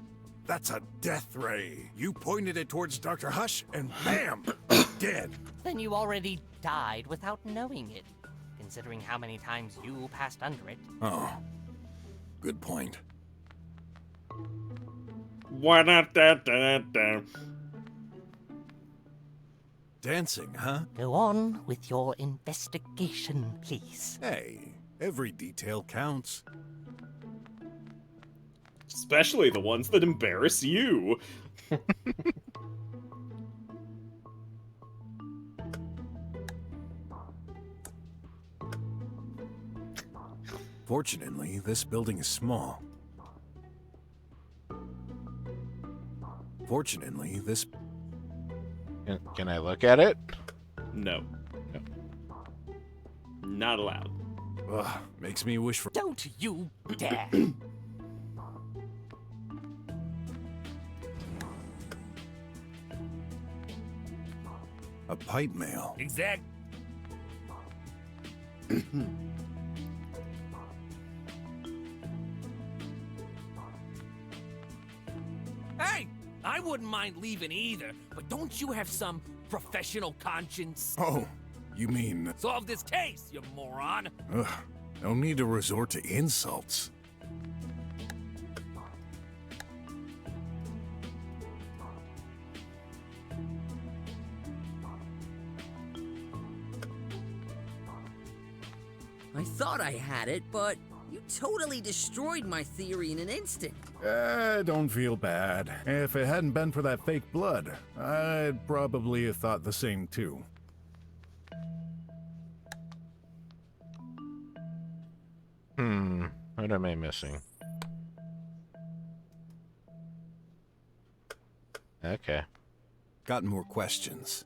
That's a death ray. You pointed it towards Dr. Hush, and bam! Dead. Then you already died without knowing it, considering how many times you passed under it. Oh, good point. Dancing, huh? Go on with your investigation, please. Hey, every detail counts. Especially the ones that embarrass you. Fortunately, this building is small. Fortunately, this... Can I look at it? No. Not allowed. Ugh, makes me wish for... Don't you dare! A pipe mail. Exact. Hey, I wouldn't mind leaving either, but don't you have some professional conscience? Oh, you mean... Solve this case, you moron! Ugh, no need to resort to insults. I thought I had it, but you totally destroyed my theory in an instant. Don't feel bad. If it hadn't been for that fake blood, I'd probably have thought the same too. What am I missing? Okay. Got more questions.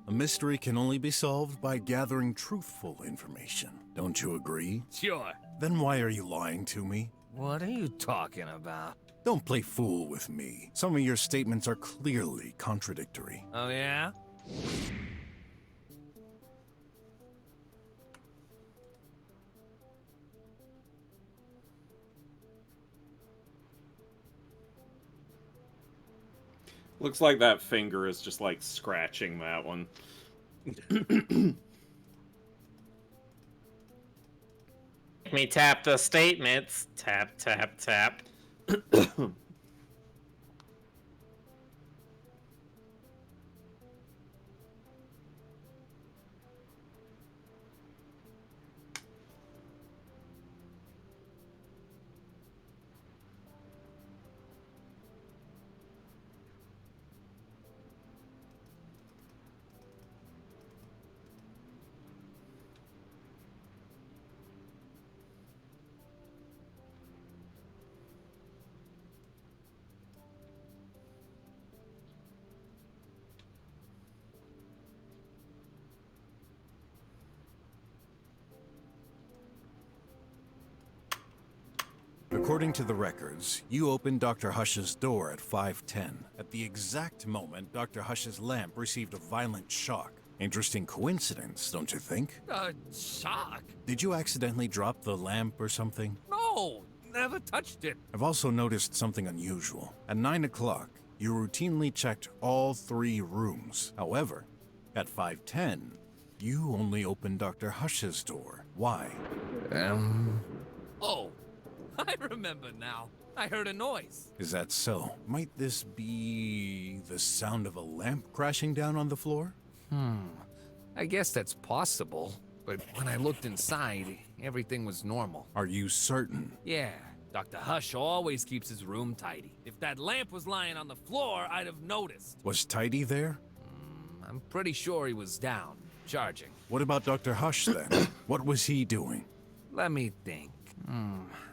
A mystery can only be solved by gathering truthful information. Don't you agree? Sure. Then why are you lying to me? What are you talking about? Don't play fool with me. Some of your statements are clearly contradictory. Oh, yeah? Looks like that finger is just like scratching that one. Let me tap the statements. Tap, tap, tap. According to the records, you opened Dr. Hush's door at 5:10. At the exact moment, Dr. Hush's lamp received a violent shock. Interesting coincidence, don't you think? Shock? Did you accidentally drop the lamp or something? No, never touched it. I've also noticed something unusual. At 9 o'clock, you routinely checked all 3 rooms. However, at 5:10, you only opened Dr. Hush's door. Why? Oh, I remember now. I heard a noise. Is that so? Might this be the sound of a lamp crashing down on the floor? I guess that's possible. But when I looked inside, everything was normal. Are you certain? Yeah, Dr. Hush always keeps his room tidy. If that lamp was lying on the floor, I'd have noticed. Was Tidy there? I'm pretty sure he was down, charging. What about Dr. Hush then? What was he doing? Let me think.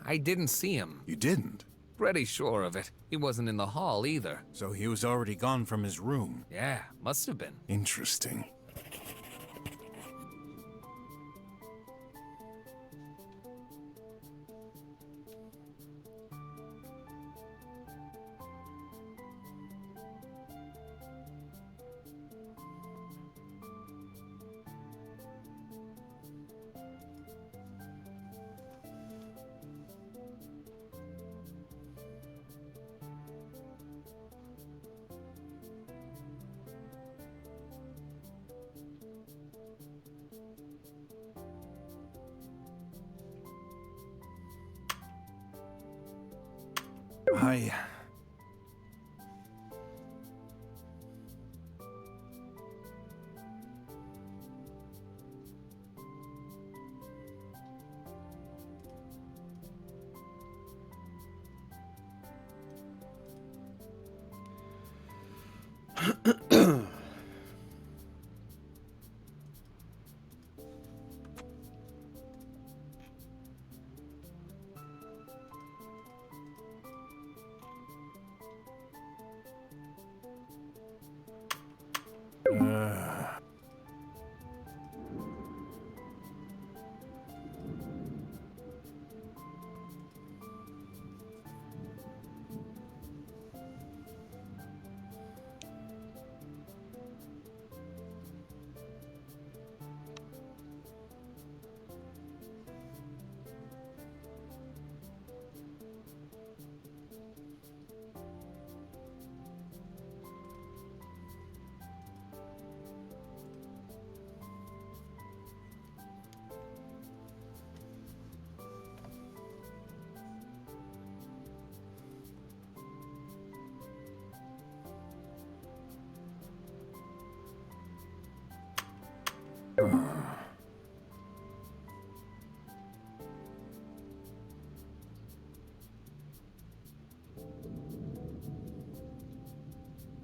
I didn't see him. You didn't? Pretty sure of it. He wasn't in the hall either. So he was already gone from his room. Yeah, must have been. Interesting. I...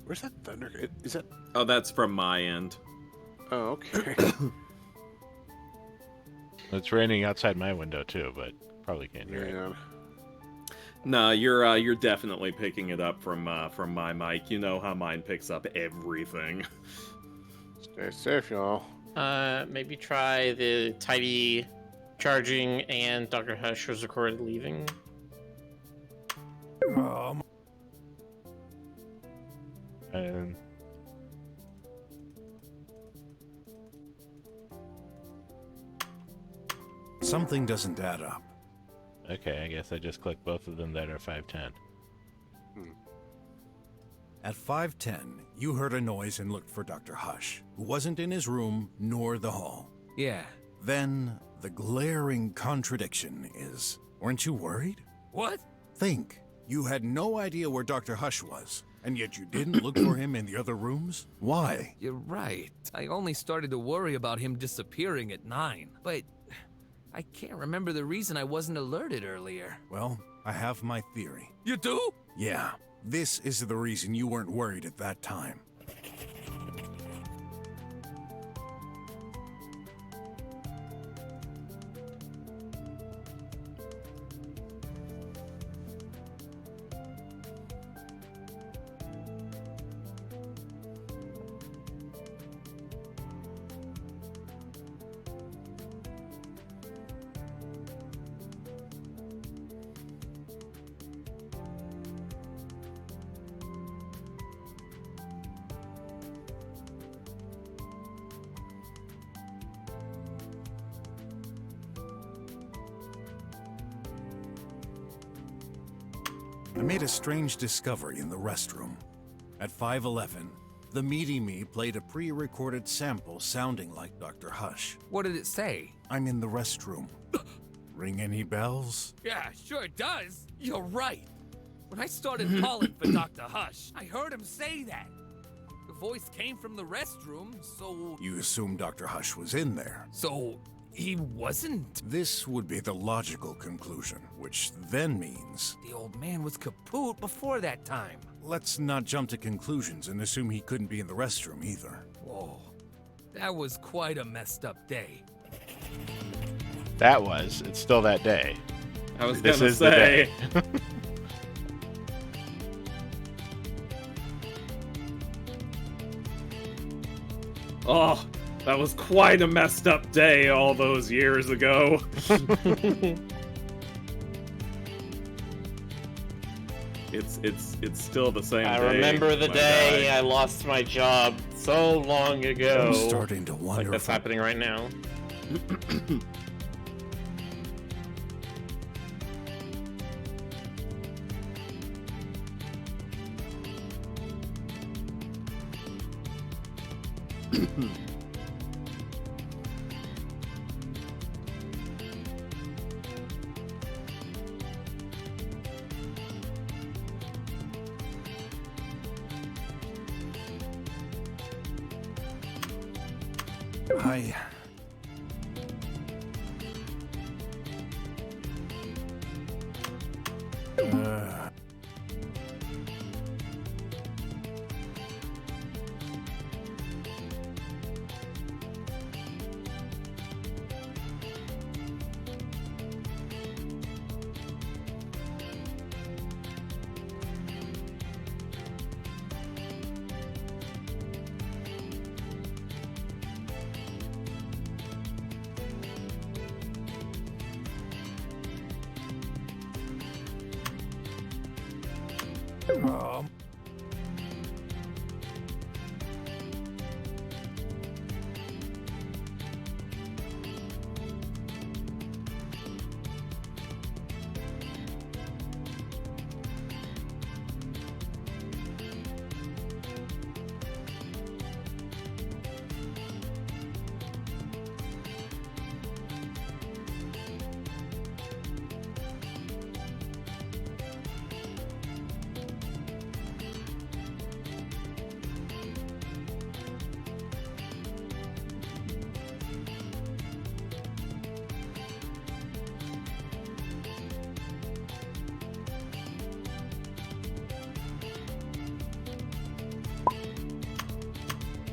Where's that thunder? Is that? Oh, that's from my end. Oh, okay. It's raining outside my window too, but probably can't hear it. No, you're definitely picking it up from my mic. You know how mine picks up everything. Stay safe, y'all. Maybe try the tidy charging and Dr. Hush was recorded leaving. And something doesn't add up. okay, I guess I just clicked both of them that are 510. At 5:10, you heard a noise and looked for Dr. Hush, who wasn't in his room nor the hall. Yeah. Then, the glaring contradiction is, weren't you worried? What? Think. You had no idea where Dr. Hush was, and yet you didn't look for him in the other rooms? Why? You're right. I only started to worry about him disappearing at 9. But I can't remember the reason I wasn't alerted earlier. Well, I have my theory. You do? Yeah. This is the reason you weren't worried at that time. I made a strange discovery in the restroom. At 5:11, the meaty me played a pre-recorded sample sounding like Dr. Hush. What did it say? I'm in the restroom. Ring any bells? Yeah, sure it does. You're right. When I started calling for Dr. Hush, I heard him say that. The voice came from the restroom, so... You assume Dr. Hush was in there. So, he wasn't? This would be the logical conclusion, which then means... The old man was kaput before that time. Let's not jump to conclusions and assume he couldn't be in the restroom either. Whoa. That was quite a messed up day. That was. It's still that day. I was This gonna is the say. day. Oh, that was quite a messed up day all those years ago. It's still the same I day. remember the my day guy. I lost my job so long ago. I'm starting to wonder Like that's if I- happening right now. I...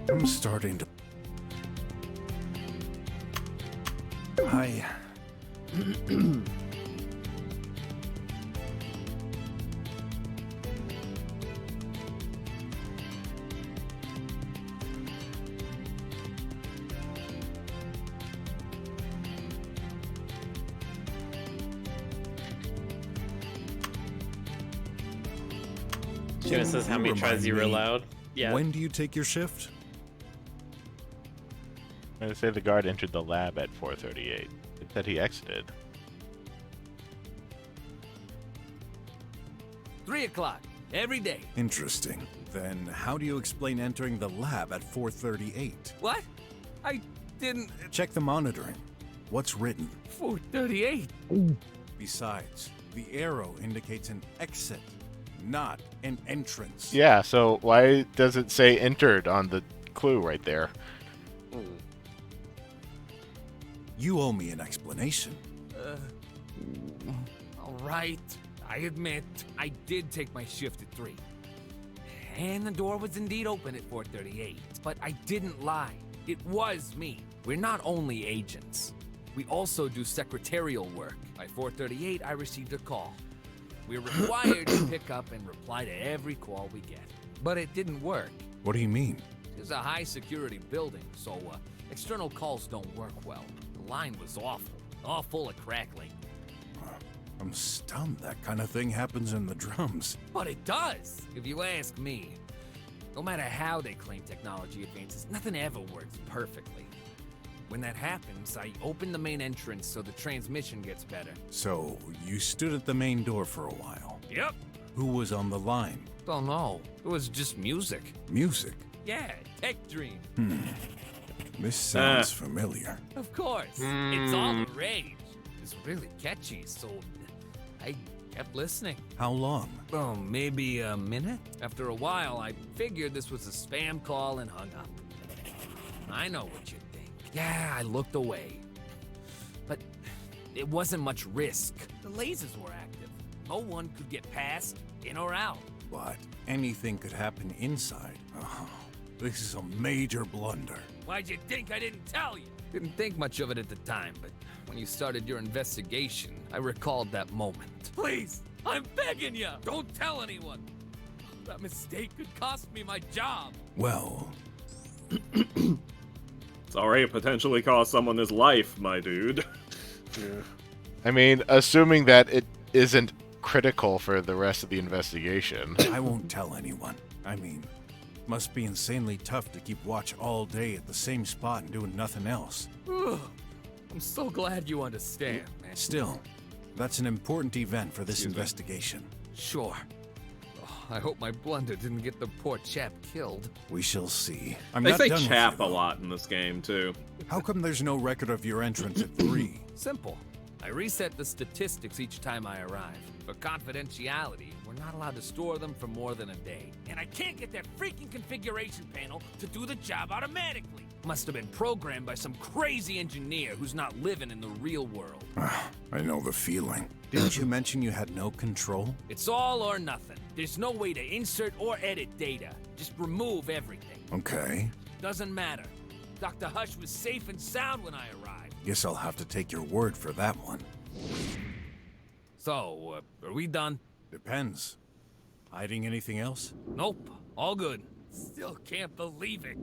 I'm starting to... I... Gina says how many tries you were allowed. Yeah. When do you take your shift? I say the guard entered the lab at 4:38. It said he exited. 3 o'clock, every day. Interesting. Then how do you explain entering the lab at 4:38? What? I didn't... Check the monitoring. What's written? 4:38. Besides, the arrow indicates an exit, not an entrance. Yeah, so why does it say entered on the clue right there? You owe me an explanation. All right. I admit, I did take my shift at 3. And the door was indeed open at 4:38. But I didn't lie. It was me. We're not only agents. We also do secretarial work. By 4:38, I received a call. We're required to pick up and reply to every call we get. But it didn't work. What do you mean? It's a high-security building, so external calls don't work well. The line was awful. All full of crackling. I'm stunned that kind of thing happens in the drums. But it does, if you ask me. No matter how they claim technology advances, nothing ever works perfectly. When that happens, I open the main entrance so the transmission gets better. So, you stood at the main door for a while. Yep. Who was on the line? Don't know. It was just music. Music? Yeah, Tech Dream. This sounds familiar. Of course. It's all the rage. It's really catchy, so I kept listening. How long? Oh, maybe a minute? After a while, I figured this was a spam call and hung up. I know what you think. Yeah, I looked away. But it wasn't much risk. The lasers were active. No one could get past, in or out. But anything could happen inside. Oh, this is a major blunder. Why'd you think I didn't tell you? Didn't think much of it at the time, but when you started your investigation, I recalled that moment. Please, I'm begging you, don't tell anyone. That mistake could cost me my job. Well... It's already potentially cost someone his life, my dude. Yeah. I mean, assuming that it isn't critical for the rest of the investigation. I won't tell anyone. I mean, must be insanely tough to keep watch all day at the same spot and doing nothing else. I'm so glad you understand, man. Still, that's an important event for this investigation. Sure. Oh, I hope my blunder didn't get the poor chap killed. We shall see. I'm They not say done with chap you, a though. lot in this game, too. How come there's no record of your entrance at 3? Simple. I reset the statistics each time I arrive. For confidentiality, we're not allowed to store them for more than a day. And I can't get that freaking configuration panel to do the job automatically. Must have been programmed by some crazy engineer who's not living in the real world. I know the feeling. Didn't you mention you had no control? It's all or nothing. There's no way to insert or edit data. Just remove everything. Okay. Doesn't matter. Dr. Hush was safe and sound when I arrived. Guess I'll have to take your word for that one. So, are we done? Depends. Hiding anything else? Nope. All good. Still can't believe it.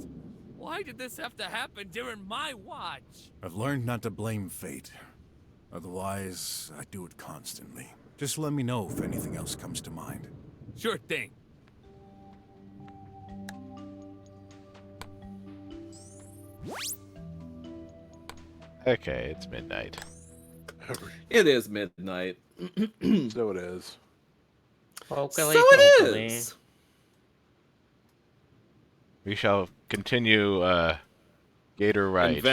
Why did this have to happen during my watch? I've learned not to blame fate. Otherwise, I do it constantly. Just let me know if anything else comes to mind. Sure thing. Okay, it's midnight. It is midnight. So it is. So it is. We shall continue Gator Ride.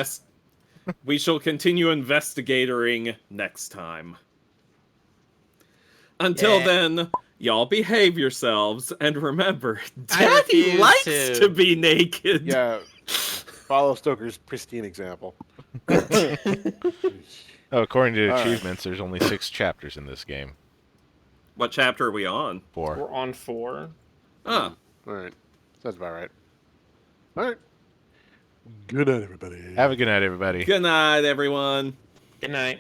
We shall continue investigatoring next time. Until then, y'all behave yourselves, and remember, Daddy likes to be naked. Yeah, follow Stoker's pristine example. Oh, according to All achievements, there's only 6 chapters in this game. What chapter are we on? 4. We're on 4. Ah. Alright. That's about right. Alright. Good night, everybody. Have a good night, everybody. Good night, everyone. Good night.